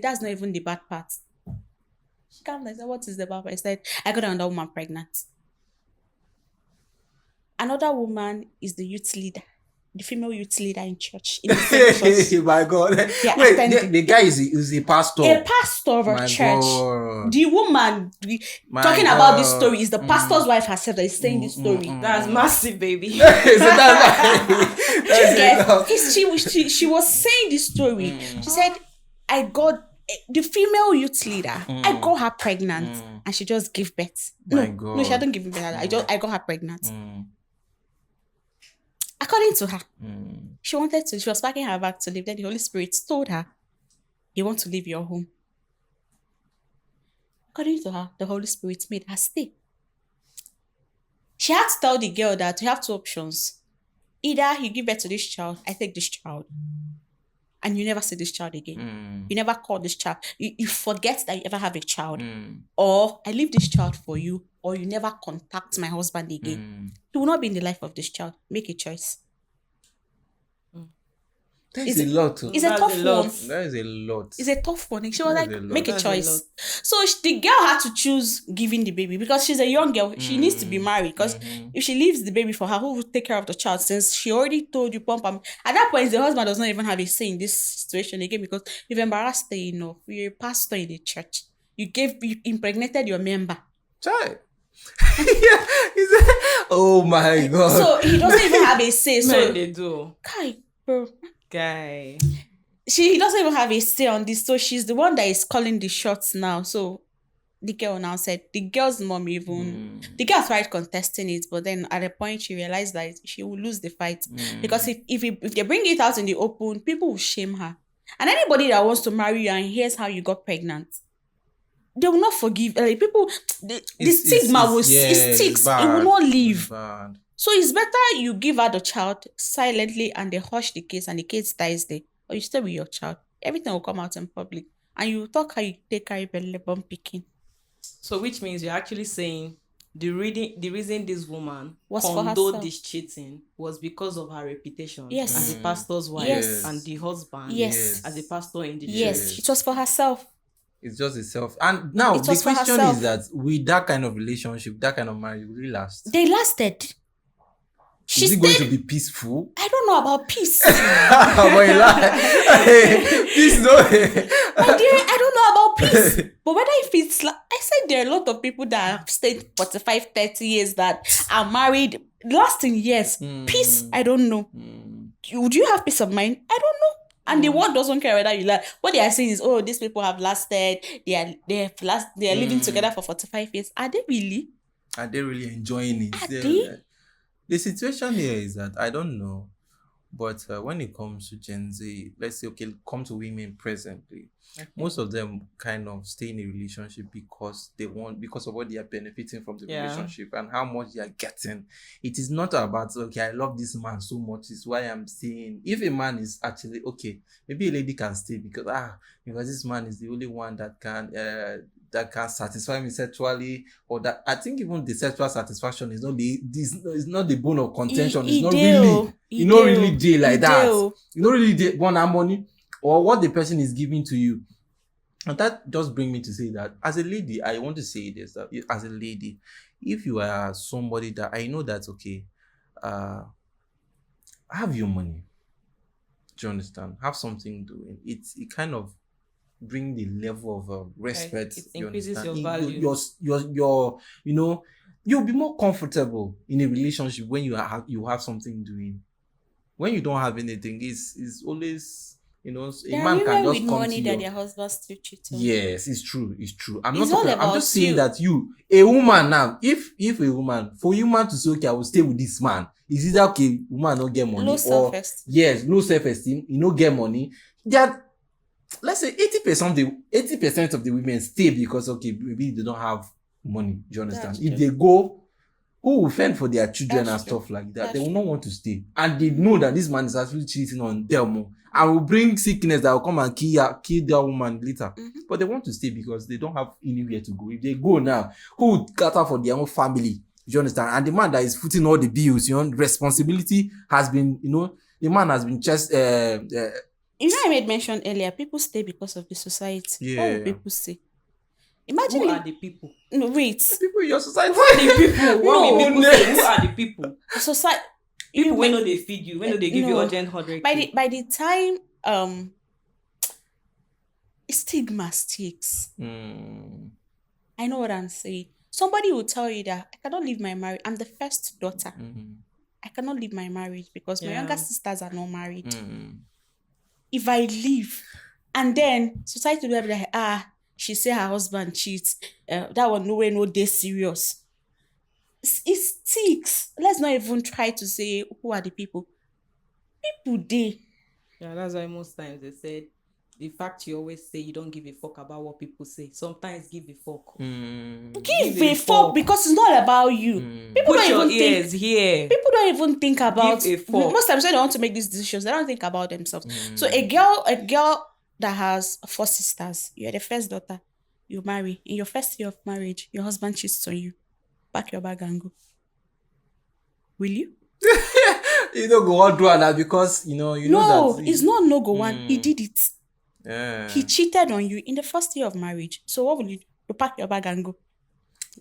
that's not even the bad part. She came and said, what is the bad part? He said, I got another woman pregnant. Another woman is the youth leader, the female youth leader in church. In the same church. My God. Wait, the guy is a pastor. A pastor of a church. God. The woman talking about this story is the pastor's wife herself that is saying this story. That's massive, baby. So that's She was saying this story. She said, I got the female youth leader. I got her pregnant and she just gave birth. God. No, she hadn't given birth. I got her pregnant. According to her, she was packing her bag to leave. Then the Holy Spirit told her, you want to leave your home. According to her, the Holy Spirit made her stay. She had to tell the girl that you have two options. Either you give birth to this child, I take this child, and you never see this child again. You never call this child. You forget that you ever have a child. Or I leave this child for you, or you never contact my husband again. He will not be in the life of this child. Make a choice. That is a lot. It's a tough one. That is a lot. It's a tough one. She was like, make a That's choice. So the girl had to choose giving the baby because she's a young girl. She needs to be married because if she leaves the baby for her, who will take care of the child? Since she already told you, at that point, the husband does not even have a say in this situation again because you've embarrassed her enough. You're a pastor in the church. You impregnated your member. Child. Oh my God. So he doesn't even have a say. So they do. Bro. Guy. He doesn't even have a say on this. So she's the one that is calling the shots now. So the girl now said, the girl's mom the girl tried contesting it, but then at a point she realized that she will lose the fight. Because if they bring it out in the open, people will shame her. And anybody that wants to marry you and hears how you got pregnant, they will not forgive. Like people, the stigma will it sticks. It will not leave. So it's better you give her the child silently and they hush the case and the case dies there. Or you stay with your child. Everything will come out in public. And you talk how you take care of your born picking. So which means you're actually saying the reason this woman was for condoned herself. this cheating was because of her reputation Yes. as a pastor's wife Yes. and the husband Yes. as a pastor in the Yes, church. it was for herself. It's just itself. And now It the was for question herself. is that with that kind of relationship, that kind of marriage, will it last? They lasted. She Is it going stayed. to be peaceful? I don't know about peace. Peace, no. My dear, I don't know about peace. But whether if it's like, I said there are a lot of people that have stayed 45, 30 years that are married, lasting years. Peace, I don't know. Would you have peace of mind? I don't know. And the world doesn't care whether you like. What they are saying is, oh, these people have lasted. They are living together for 45 years. Are they really? Are they really enjoying it? Are they? The situation here is that I don't know, but when it comes to Gen Z, let's say, okay, come to women presently, most of them kind of stay in a relationship because of what they are benefiting from the relationship and how much they are getting. It is not about, okay, I love this man so much, is why I'm staying. If a man is actually, okay, maybe a lady can stay because this man is the only one that can satisfy me sexually, or that I think even the sexual satisfaction is not the bone of contention. It's not really day like that. You don't really want that money or what the person is giving to you. And that just brings me to say that as a lady, I want to say this, that as a lady, if you are somebody that I know that, okay, uh, have your money, do you understand? Have something doing. It kind of bring the level of Like respect. it You increases understand? your value. You know, you'll be more comfortable in a relationship when you have something doing. When you don't have anything, it's always, a There are man can women with just come to money that you. their husbands still cheat on. Yes, it's true. It's true. It's all I'm about just saying you. that a woman now, if a woman, for a woman to say, okay, I will stay with this man, is either okay, woman not get Low money, or self-esteem. yes, low self-esteem, get money. That, let's say 80% of the women stay because, okay, maybe they don't have money. Do you understand? That's If true. they go, who will fend for their children and That's true. stuff like that? That's They will true. not want to stay. And they know that this man is actually cheating on them and will bring sickness that will come and kill that woman later. Mm-hmm. But they want to stay because they don't have anywhere to go. If they go now, who would cater for their own family? Do you understand? And the man that is footing all the bills, responsibility has been, the man has been just You know, I made mention earlier, people stay because of the society. What will yeah. people say? Imagine Who are if, the people? no, wait. People in your society. The people. What No, will people say? Who are the people? The society. People You when might, no they feed you, when no they give you no. urgent 100K. By the time stigma sticks. Mm. I know what I'm saying. Somebody will tell you that I cannot leave my marriage. I'm the first daughter. Mm. I cannot leave my marriage because my younger Yeah. sisters are not married. Mm. If I leave, and then society will be like, she say her husband cheats. That one no way, no day serious. It sticks. Let's not even try to say who are the people. People they Yeah, that's why most times they said the fact you always say you don't give a fuck about what people say. Sometimes give a fuck. Mm. give Give a a fuck fuck. because it's not about you. Mm. People Put don't your even think. ears here. People don't even think about. Give a fuck. Most times when they want to make these decisions, they don't think about themselves. So Mm. a girl that has 4 sisters, you're the first daughter, you marry. In your first year of marriage, your husband cheats on you. Pack your bag and go. Will you? You don't go on do that because you know No, that it's not no go one. He Mm. did it. Yeah. He cheated on you in the first year of marriage. So what will you do? You pack your bag and go.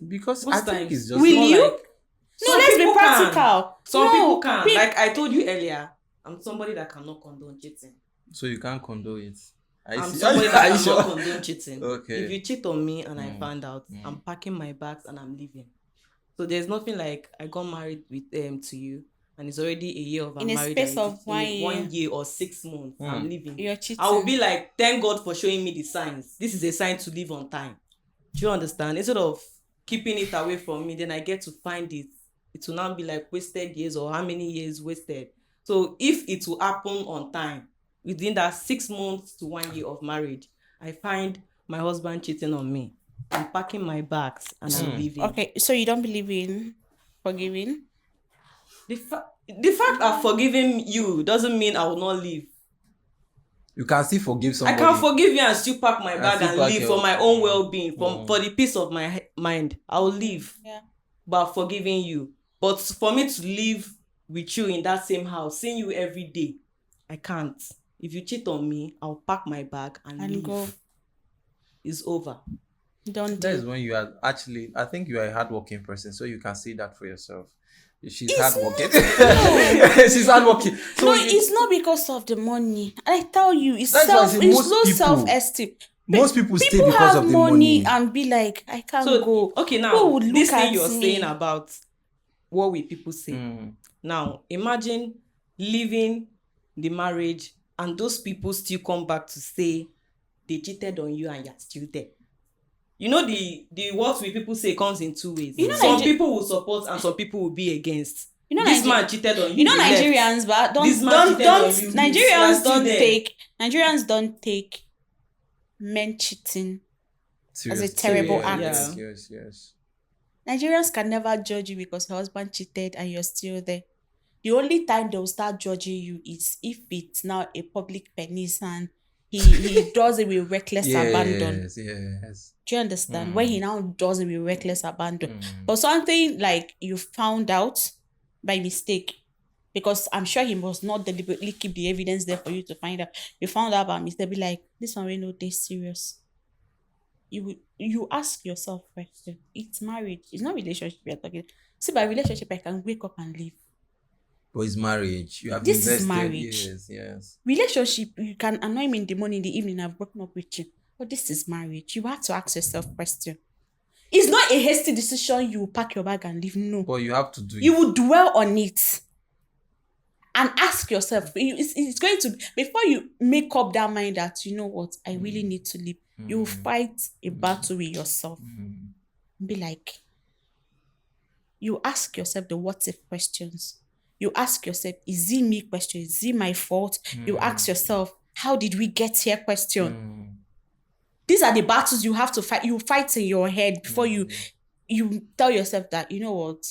Because Most I think times it's just Will more you? like No, some let's be people can. practical. Some No, people can. pe- Like I told you earlier, I'm somebody that cannot condone cheating. so you can't condone it. I'm somebody that Are you cannot sure? condone cheating. Okay. If you cheat on me and I Mm. find out, Mm. I'm packing my bags and I'm leaving. So there's nothing like I got married with to you and it's already a year of in I'm a married space and of it's in 1 year, 1 year or 6 months. I'm leaving. you're cheating. I will be like, thank God for showing me the signs. This is a sign to leave on time. Do you understand? Instead of keeping it away from me, then I get to find it. It will now be like wasted years or how many years wasted. So if it will happen on time, within that 6 months to 1 year of marriage, I find my husband cheating on me. I'm packing my bags and I'm leaving. Okay, so you don't believe in forgiving? The fact I've forgiven you doesn't mean I will not leave. You can still forgive I somebody. can forgive you and still pack my And bag still and pack leave your- for my own well-being, for the peace of my mind. I'll leave. Yeah. But I've forgiven you. But for me to live with you in that same house, seeing you every day, I can't. If you cheat on me, I'll pack my bag and leave. Go. It's over. Don't That is do. when you are actually. I think you are a hardworking person, so you can see that for yourself. She's It's hardworking. no. She's hardworking. So No, it's not because of the money. I tell you, it's That's why I self. say It's most low people- self-esteem. most people stay People because have of the money. and be like, I can't So go. okay, Who now would this look thing at you're me? saying about what will people say. Mm. Now imagine leaving the marriage and those people still come back to say they cheated on you and you're still there. You know the what will people say comes in two ways. You know, Some people will support and some people will be against. You know, This Niger- man cheated on you. You know, he left. Nigerians, but This don't man don't cheated on don't you, you are Nigerians still don't there. take Nigerians don't take men cheating as a terrible Serious, act. yeah. Yes. Nigerians can never judge you because your husband cheated and you're still there. The only time they'll start judging you is if it's now a public penis and he does it with reckless abandon. Yes. Do you understand? When he now does it with reckless abandon. Mm. Or something like you found out by mistake. Because I'm sure he must not deliberately keep the evidence there for you to find out. You found out by mistake, be like, this one really no this serious. you ask yourself question. It's marriage. It's not relationship we are talking. See, by relationship, I can wake up and leave. But it's marriage. You have This is invested marriage. years. Yes. Relationship, you can annoy me in the morning, in the evening, I've broken up with you. But this is marriage. You have to ask yourself question. It's not a hasty decision. You pack your bag and leave. No. But you have to do You it. will dwell on it and ask yourself. It's going to, before you make up that mind that, you know what, I really need to leave. You will fight a battle with yourself. Be like, you ask yourself the what if questions. You ask yourself, is it me question? Is it my fault? You ask yourself, how did we get here question? These are the battles you have to fight. You fight in your head before you tell yourself that, you know what,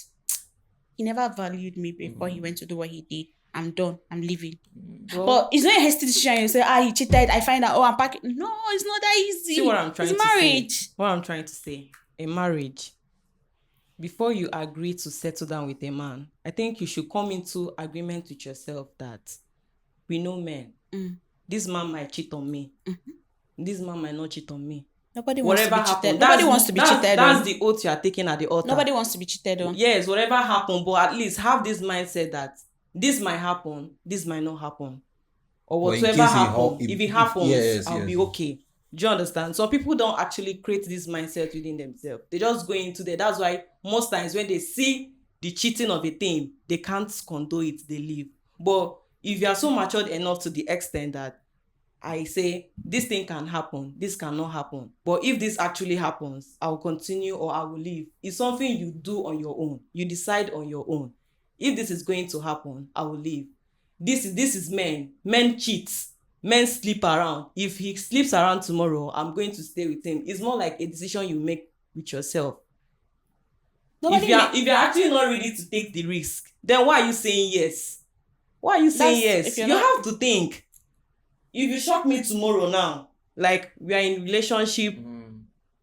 he never valued me before he went to do what he did. I'm done. I'm leaving. But it's not a hasty decision. You say, he cheated. I find out, I'm packing. No, it's not that easy. See what I'm trying it's to marriage. say. What I'm trying to say. In marriage, before you agree to settle down with a man, I think you should come into agreement with yourself that we know men. This man might cheat on me. This man might not cheat on me. Nobody Whatever wants to be cheated. happens, Nobody wants to be cheated that's on. the oath you are taking at the altar. Nobody wants to be cheated on. Yes, whatever happens, but at least have this mindset that this might happen, this might not happen. Or whatever happens, if it happens, I'll be okay. Do you understand? Some people don't actually create this mindset within themselves. They just go into there. That's why most times when they see the cheating of a thing, they can't condone it, they leave. But if you are so matured enough to the extent that I say, this thing can happen, this cannot happen. But if this actually happens, I will continue or I will leave. It's something you do on your own. You decide on your own. If this is going to happen, I will leave. This is men. Men cheat. Men sleep around. If he sleeps around tomorrow, I'm going to stay with him. It's more like a decision you make with yourself. If you're actually not ready to take the risk, then why are you saying yes? Why are you saying yes? You have to think. If you shock me tomorrow now, like we are in relationship,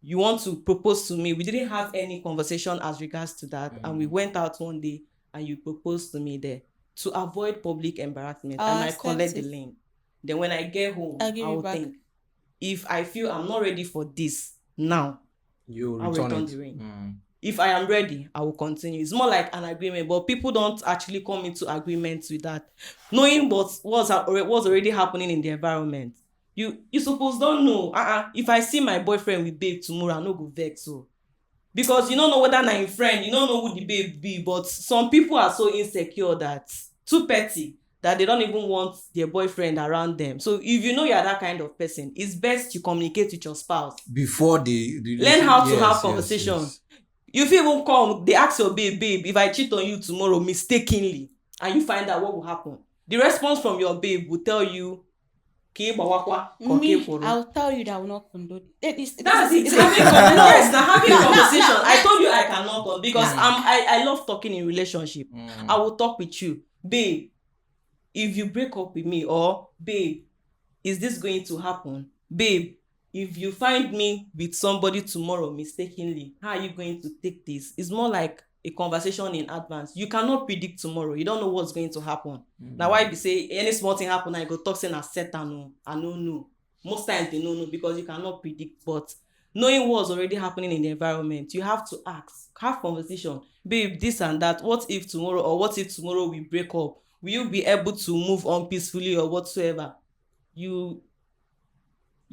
you want to propose to me, we didn't have any conversation as regards to that, and we went out one day and you proposed to me there. To avoid public embarrassment, I might collect the link. Then when I get home, I will think. If I feel I'm not ready for this now, I'll return the ring. If I am ready, I will continue. It's more like an agreement, but people don't actually come into agreement with that. Knowing what's already happening in the environment. You suppose don't know. If I see my boyfriend with babe tomorrow, I no go vex so. Because you don't know whether na him friend, you don't know who the babe be, but some people are so insecure that too petty that they don't even want their boyfriend around them. So if you know you're that kind of person, it's best you communicate with your spouse before the learn how to have conversation. Yes. You fit even come, they ask your babe, if I cheat on you tomorrow mistakenly and you find out, what will happen? The response from your babe will tell you, me, I'll tell you that I will not condone it. That's it. Having conversation. I told you I cannot condone because I love talking in relationship. I will talk with you, babe. If you break up with me, or babe, is this going to happen? Babe, if you find me with somebody tomorrow mistakenly, how are you going to take this? It's more like a conversation in advance. You cannot predict tomorrow. You don't know what's going to happen. Now why be say any small thing happen and you go talk say na set and no, I don't know. Most times they don't know because you cannot predict. But knowing what's already happening in the environment, you have to ask, have conversation. Babe, this and that, what if tomorrow, or what if tomorrow we break up? Will you be able to move on peacefully or whatsoever? You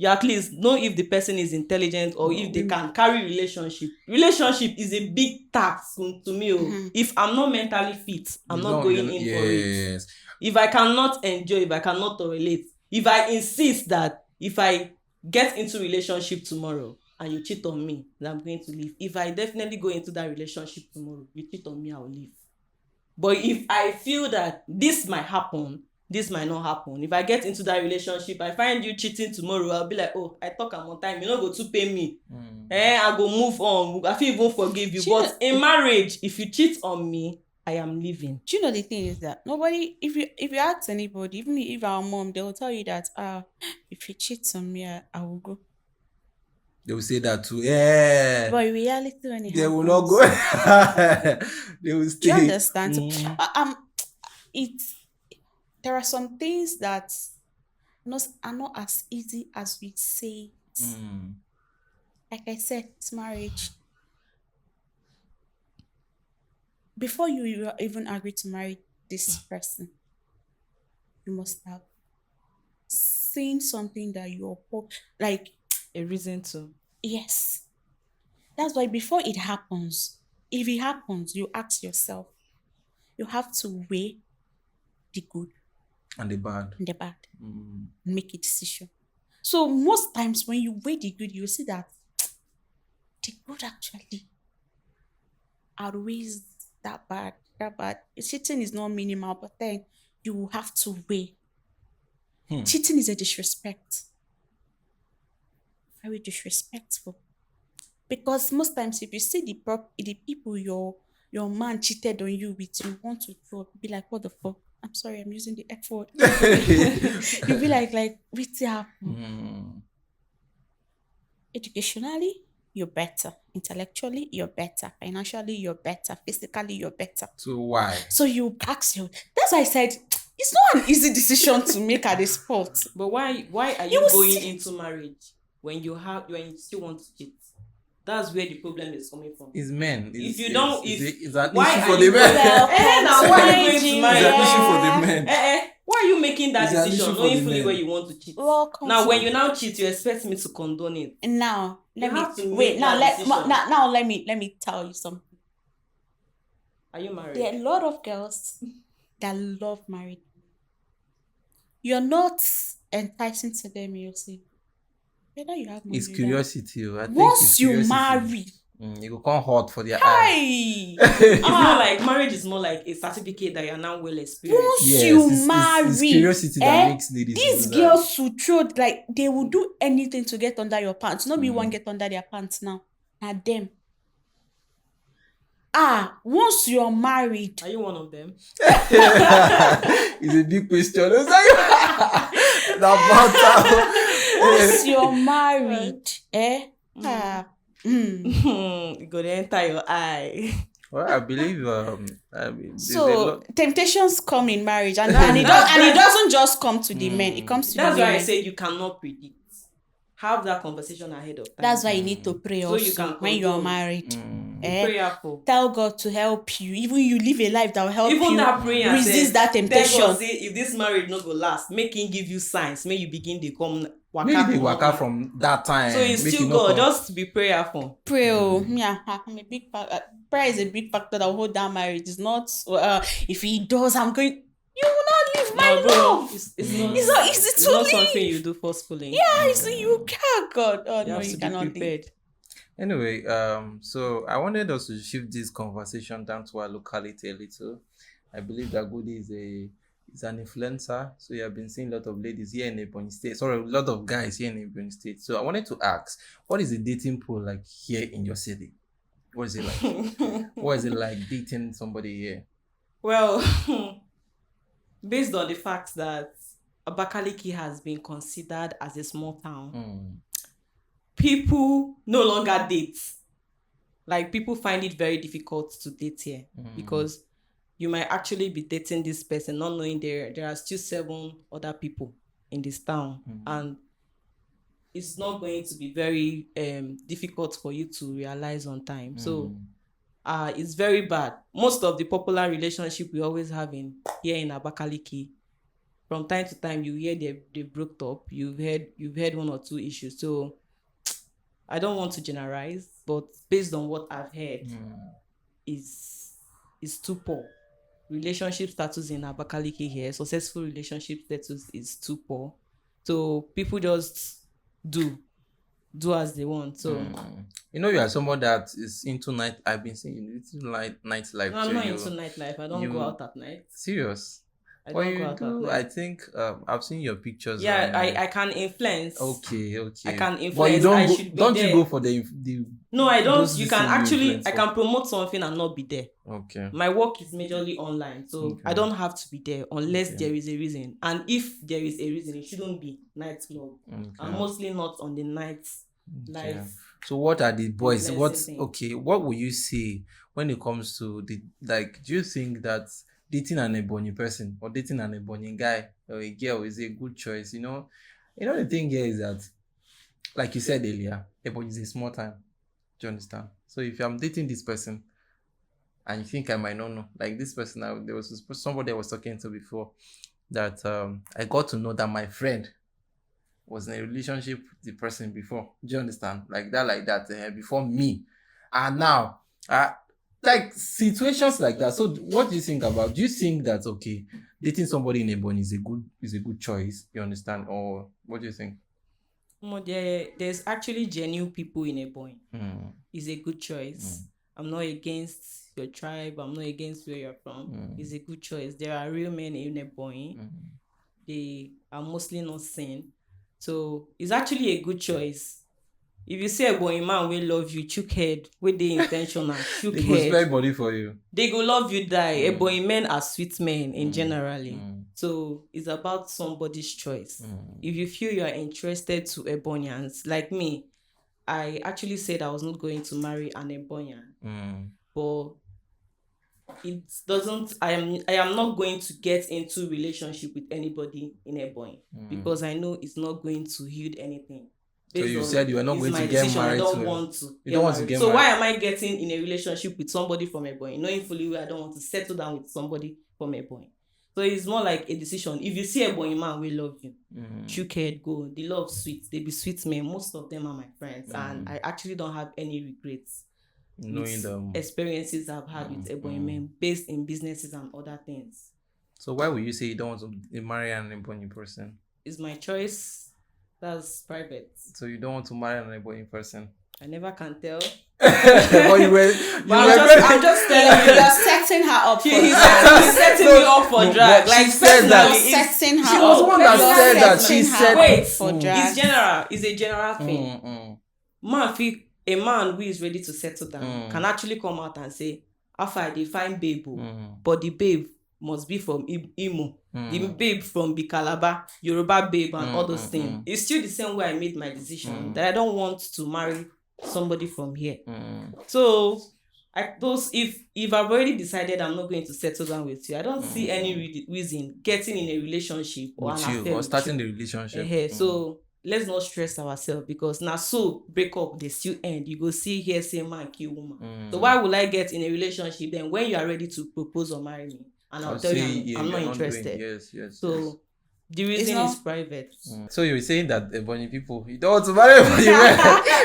at least know if the person is intelligent or if they can carry relationship. Relationship is a big task to me. If I'm not mentally fit, I'm not going in for it. If I cannot enjoy, if I cannot relate, if I insist that if I get into relationship tomorrow and you cheat on me, then I'm going to leave. If I definitely go into that relationship tomorrow, you cheat on me, I will leave. But if I feel that this might happen, this might not happen. If I get into that relationship, I find you cheating tomorrow, I'll be like, oh, I talk am on time, you no go too pay me. I go move on. I fit even forgive you. But in marriage, if you cheat on me, I am leaving. Do you know the thing is that nobody, if you ask anybody, even if our mom, they will tell you that if you cheat on me, I will go. They will say that too. Yeah. But in reality, when it they happens, will not go. They will stay. Do you understand? So, there are some things that are not as easy as we say it. Like I said, it's marriage. Before you even agree to marry this person, you must have seen something that you're like, A reason to. yes. That's why before it happens, if it happens, you ask yourself, you have to weigh the good And the bad. and the bad, Mm. and make a decision. So most times when you weigh the good, you see that the good actually outweighs that bad. That bad. Cheating is not minimal, but then you will have to weigh. Cheating is a disrespect. Very disrespectful. Because most times if you see the people your man cheated on you with, you want to throw, be like, what the fuck? I'm sorry, I'm using the F word. You'll be like, what's happened? Mm. Educationally, you're better. Intellectually, you're better. Financially, you're better. Physically, you're better. So why? So you ask you. That's why I said it's not an easy decision to make at the spot. But why are You you will going see- into marriage when you still want to cheat? That's where the problem is coming from. It's men. If you don't, It's an why issue are for the you men. going- now to why are my you going to marry? It's an issue for the Yeah. men. Why are you making that It's an decision issue for knowing the fully men. where you want to cheat? Welcome Now, to when you now cheat, you expect me to condone it. now let You have me to wait. make Now that decision. now let me tell you something. Are you married? There are a lot of girls that love married. You're not enticing to them, you see. Whether you have money It's or not. curiosity. I think Once it's you curiosity. marry, You go come hot for their eye. hey, It's more like marriage is more like a certificate that you're now well experienced. once Yes, you it's marry, curiosity that makes ladies these do that. girls who throw, like, they will do anything to get under your pants. Not be one get under their pants now. Now them. Once you're married, Are you one of them? It's a big question. It's like once you're married, It go to enter your eye. Well, I believe there's a So lot. temptations come in marriage, and That- it that- doesn't just come to the men; it comes to That's the why I women. said you cannot predict. Have that conversation ahead of time. That's why you need to pray So also you can when you're condone. married. Be prayerful. Tell God to help you. Even you live a life that will help Even you that prayer resist says, that tell temptation. God, say, if this marriage no go last, make him give you signs. May you begin to come waka. Maybe they come work out. out from that time. So it's make still it not God. come. Just be prayerful. Pray, I'm a big prayer is a big factor that will hold down marriage. It's not if he does, I'm going. You will not leave my No, bro, love. it's not. It's not easy It's to not leave. something you do forcefully. Yeah, you can't. God, oh You no, have you to be cannot leave. prepared. Anyway, so I wanted us to shift this conversation down to our locality a little. I believe that Goody is an influencer, so you have been seeing a lot of ladies here in Ebonyi State. Sorry, a lot of guys here in Ebonyi State. So I wanted to ask, what is the dating pool like here in your city? What is it like? What is it like dating somebody here? Well, based on the fact that Abakaliki has been considered as a small town, people no longer date. Like, people find it very difficult to date here because you might actually be dating this person not knowing there are still 7 other people in this town, and it's not going to be very difficult for you to realize on time. So it's very bad. Most of the popular relationship we always have here in Abakaliki, from time to time you hear they broke up. You've heard 1 or 2 issues. So I don't want to generalize, but based on what I've heard, is too poor. Relationship status in Abakaliki here, successful relationship status is too poor. So people just do as they want. So you know, you are someone that is into night. I've been seeing into nightlife. no, I'm not into nightlife. I don't go out at night. Serious? I Well, don't you go out do. at I night. think I've seen your pictures. Yeah, on, I can influence. Okay. I can But influence. you don't I go, should be don't there. you go for the No, I don't. those You can things you actually, influence I for? can promote something and not be there. Okay. My work is majorly online, so Okay. I don't have to be there unless Okay. there is a reason. And if there is a reason, it shouldn't be nightclub. Okay. And mostly not on the night Okay. life. So what are the boys? Influencing. What will you say when it comes to do you think that dating an Ebonyi person or dating an Ebonyi guy or a girl is a good choice? You know the thing here is that like you said earlier, Ebony is a small time. Do you understand? So if I'm dating this person and you think I might not know, like this person, there was somebody I was talking to before that I got to know that my friend was in a relationship with the person before. Do you understand? Like that, before me. And now, like situations like that. So what do you think about? Do you think that okay, dating somebody in Ebony is a good choice? You understand? Or what do you think? There's actually genuine people in Ebony. Mm. It's a good choice. I'm not against your tribe. I'm not against where you're from. It's a good choice. There are real men in Ebony. They are mostly not seen. So it's actually a good choice. If you see a boy man will love you, chook head, with the intentional, chook They head. go spend money for you. They go love you die. A boy men are sweet men in generally. So it's about somebody's choice. If you feel you are interested to Ebonians, like me, I actually said I was not going to marry an Ebonian. But it doesn't, I am not going to get into relationship with anybody in Ebony because I know it's not going to yield anything. So you said you are not going to get married. I don't want to. You don't want to get married. So married. why am I getting in a relationship with somebody from Ebony, knowing fully well I don't want to settle down with somebody from Ebony? So it's more like a decision. If you see Ebony man, we love you. Shook head, go. The love sweet. They be sweet men. Most of them are my friends, and I actually don't have any regrets. Knowing them Experiences I've had with Ebony men based in businesses and other things. So why would you say you don't want to marry an Ebony person? It's my choice. That's private. So you don't want to marry an Ebony person? I never can tell. But I'm just telling you. You're setting her up for He's drag. setting me up for drag. Like she said that. You're setting her She up. was the one that You're said that. setting She her said up wait, for drag. It's general. It's a general thing. A man who is ready to settle down can actually come out and say, after I define babe, but the babe must be from Imo, the babe from Calabar, Yoruba babe, and all those things. It's still the same way I made my decision that I don't want to marry somebody from here. So if I've already decided I'm not going to settle down with you, I don't see any reason getting in a relationship or with an you affair or with starting you. the relationship. So let's not stress ourselves, because now so break up they still end. You go see here say man kill woman. So why would I get in a relationship then when you are ready to propose or marry me and I'll tell you I'm not interested? Yes. So the reason is private. So you were saying that Ebony people, you don't want to marry Ebony men.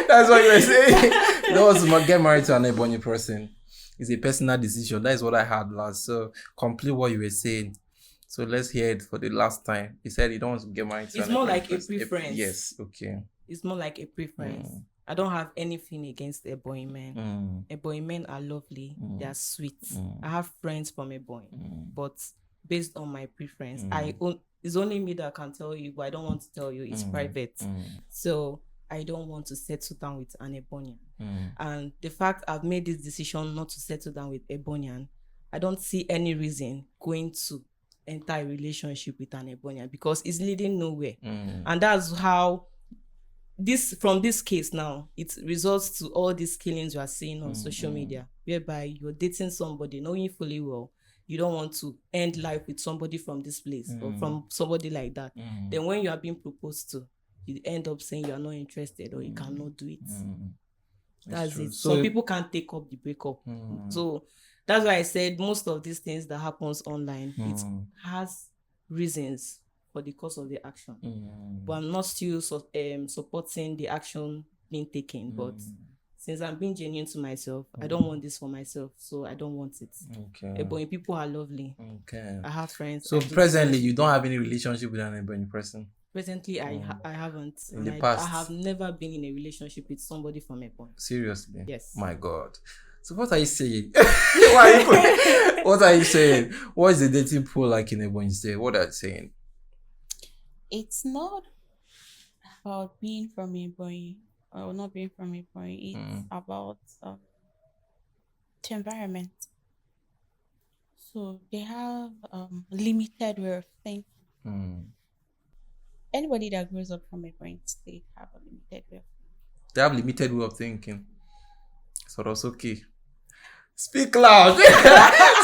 That's what you were saying. You don't want to get married to an Ebony person. It's a personal decision. That is what I had last. So complete what you were saying. So let's hear it for the last time. You said you don't want to get married to It's an more Ebony like person. a preference. Yes, okay. It's more like a preference. I don't have anything against Ebony men. Ebony men are lovely. They are sweet. I have friends from Ebony. But based on my preference, it's only me that can tell you, but I don't want to tell you. It's private. So I don't want to settle down with an Ebonian. And the fact I've made this decision not to settle down with Ebonian, I don't see any reason going to enter a relationship with an Ebonian because it's leading nowhere. And that's how from this case now, it results to all these killings you are seeing on social media, whereby you're dating somebody knowing fully well you don't want to end life with somebody from this place or from somebody like that. Then when you are being proposed to, you end up saying you are not interested or you cannot do it. That's it. So some people can't take up the breakup. So that's why I said most of these things that happens online, it has reasons for the cause of the action. But I'm not still supporting the action being taken. But since I'm being genuine to myself, I don't want this for myself, so I don't want it. Okay. Ebony people are lovely. Okay. I have friends. So presently, you don't have any relationship with an Ebony person? Presently, I haven't. In the past? I have never been in a relationship with somebody from Ebony. Seriously? Yes. My God. So what are you saying? What are you saying? What is the dating pool like in Ebony State? What are you saying? It's not about being from Ebony or not being from Ebony. It's about the environment. So they have limited way of thinking. Anybody that grows up from Ebony State have a limited way of thinking. They have limited way of thinking. So that's okay. Speak loud.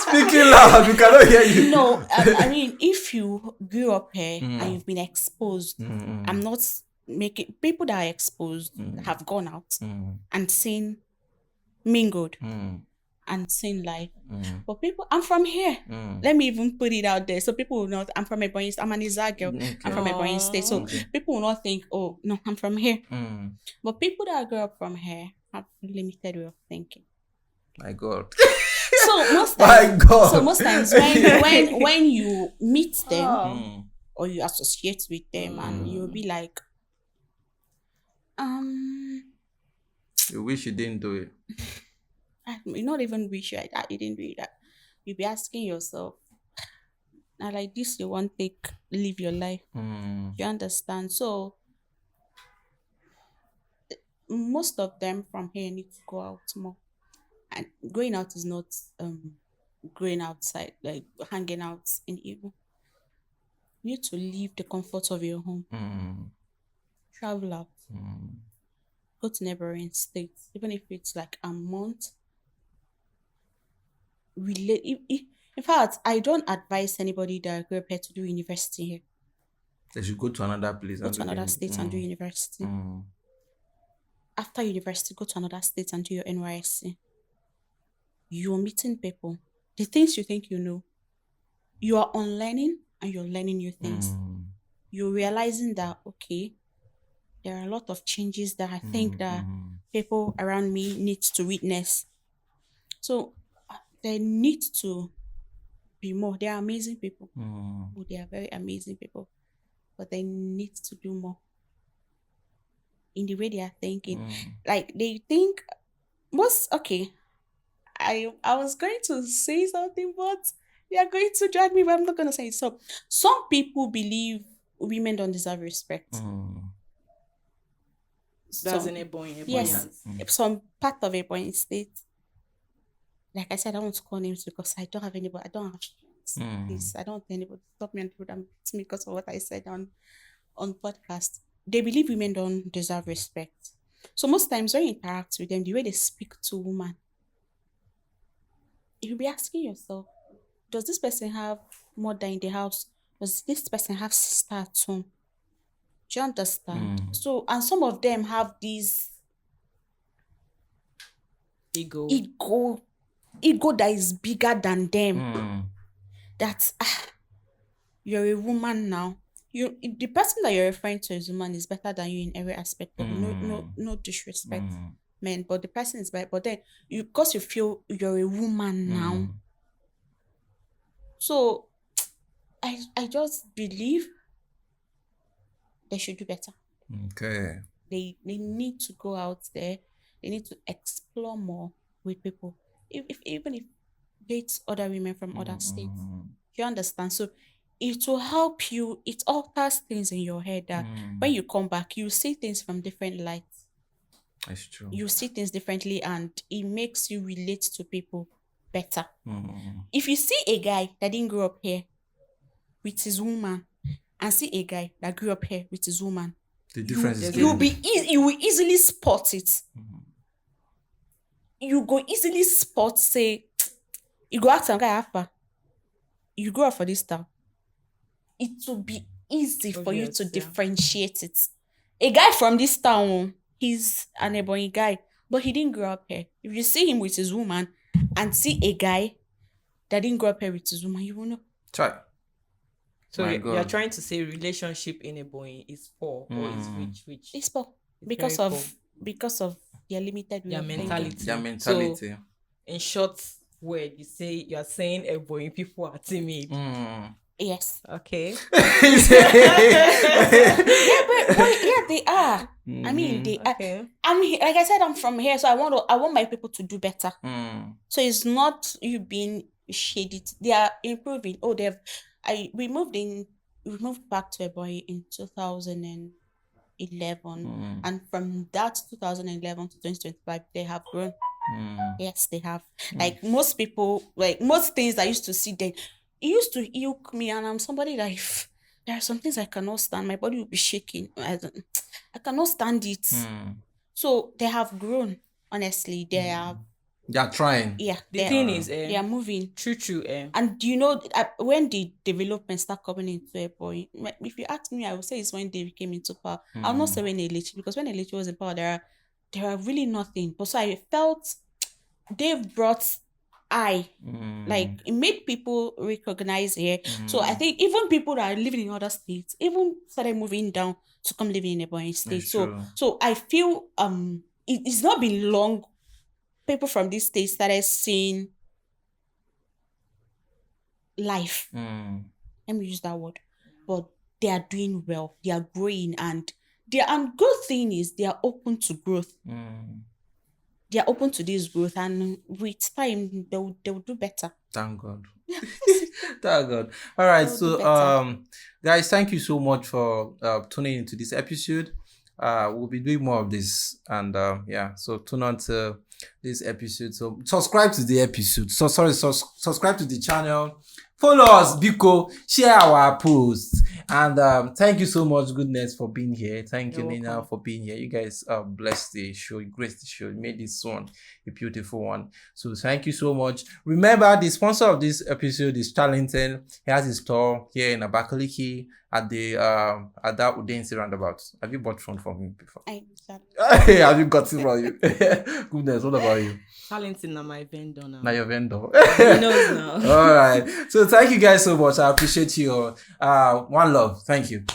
Speaking loud. We cannot hear you. No, I mean, if you grew up here and you've been exposed, I'm not making people that are exposed have gone out and seen mingled and seen life. But people, I'm from here. Let me even put it out there. So people will not, I'm from a Ebonyi, I'm an Izar girl. I'm from a Ebonyi state. So people will not think, oh, no, I'm from here. But people that grew up from here have limited way of thinking. My God. So most My times, God. so most times when you meet them Oh. or you associate with them and you'll be like, You wish you didn't do it. you not even wish you didn't do that. You'll be asking yourself, now like this you want take live your life. You understand? So most of them from here need to go out more. And going out is not going outside, like hanging out in the evening. You need to leave the comfort of your home. Travel out. Go to neighboring states, even if it's like a month. In fact, I don't advise anybody that grew up here to do university here. They should go to another place. Go to another state and do university. After university, go to another state and do your NYSC. You're meeting people. The things you think you know, you are unlearning and you're learning new things. You're realizing that, okay, there are a lot of changes that I think that people around me need to witness. So they need to be more. They are amazing people. Oh, they are very amazing people. But they need to do more in the way they are thinking. Like they think I was going to say something, but they are going to drag me, but I'm not gonna say it. So some people believe women don't deserve respect. That's Some- in Ebonyi. Yes, some part of a point state. Like I said, I don't want to call names because I don't have anybody. I don't have this. I don't want anybody to stop me and put me because of what I said on podcast. They believe women don't deserve respect. So most times when you interact with them, the way they speak to women, you'll be asking yourself, does this person have mother in the house? Does this person have sister at home? Do you understand? So, and some of them have this Ego. ego that is bigger than them. That you're a woman now. The person that you're referring to as woman is better than you in every aspect. No disrespect, men. But the person is better. But then because you feel you're a woman now. So I just believe they should do better. Okay. They need to go out there. They need to explore more with people. Even if date other women from other states. You understand? So it will help you. It alters things in your head that when you come back, you see things from different lights. That's true. You see things differently and it makes you relate to people better. If you see a guy that didn't grow up here with his woman and see a guy that grew up here with his woman, The difference is you will easily spot it. You go easily spot, say, you go ask some guy after, you grow up for this town. It will be easy for you to differentiate it. A guy from this town, he's an Ebonyi guy, but he didn't grow up here. If you see him with his woman and see a guy that didn't grow up here with his woman, you will know. Try. So My you're God. trying to say relationship in Ebonyi is poor or is which? It's poor because of their limited way Their of thinking. mentality. Their mentality. So, in short word, you are saying Ebonyi people are timid. Yes. Okay. Yeah, they are. I mean, they are. Okay. I mean, like I said, I'm from here, so I want my people to do better. So it's not you being shady. They are improving. Oh, we moved back to Ebonyi in 2011, and from that 2011 to 2025, they have grown. Yes, they have. Like most people, like most things I used to see then, it used to ilk me, and I'm somebody that if there are some things I cannot stand, my body will be shaking. I cannot stand it. So they have grown. Honestly, they have They're trying. Yeah, The they're, thing is, they are moving. true. And you know, when the development start coming into a point, if you ask me, I would say it's when David came into power. I'll not say when Elechi, because when Elechi was in power, there are really nothing. But so I felt Dave brought like it made people recognize here. So I think even people that are living in other states even started moving down to come living in a Ebonyi state. It's So true. I feel it's not been long. People from this state started seeing life. Let me use that word. But they are doing well. They are growing, and good thing is they are open to growth. They are open to this growth, and with time they'll do better. Thank God. Thank God. All right. They'll do So better. guys, thank you so much for tuning into this episode. We'll be doing more of this, and yeah, so tune on to this episode. So subscribe to the episode. Subscribe to the channel. Follow us, Biko. Share our posts. And thank you so much, Goodness, for being here. Thank you, You're Nina, welcome. for being here. You guys blessed the show, you graced the show, you made this one a beautiful one. So thank you so much. Remember, the sponsor of this episode is Charlington. He has his store here in Abakaliki at that Udensi roundabout. Have you bought phone from him before? Have you got it from you? Goodness, what about you? Talented na my vendor now. Now your vendor. He knows now. All right. So thank you guys so much. I appreciate you all. One love. Thank you.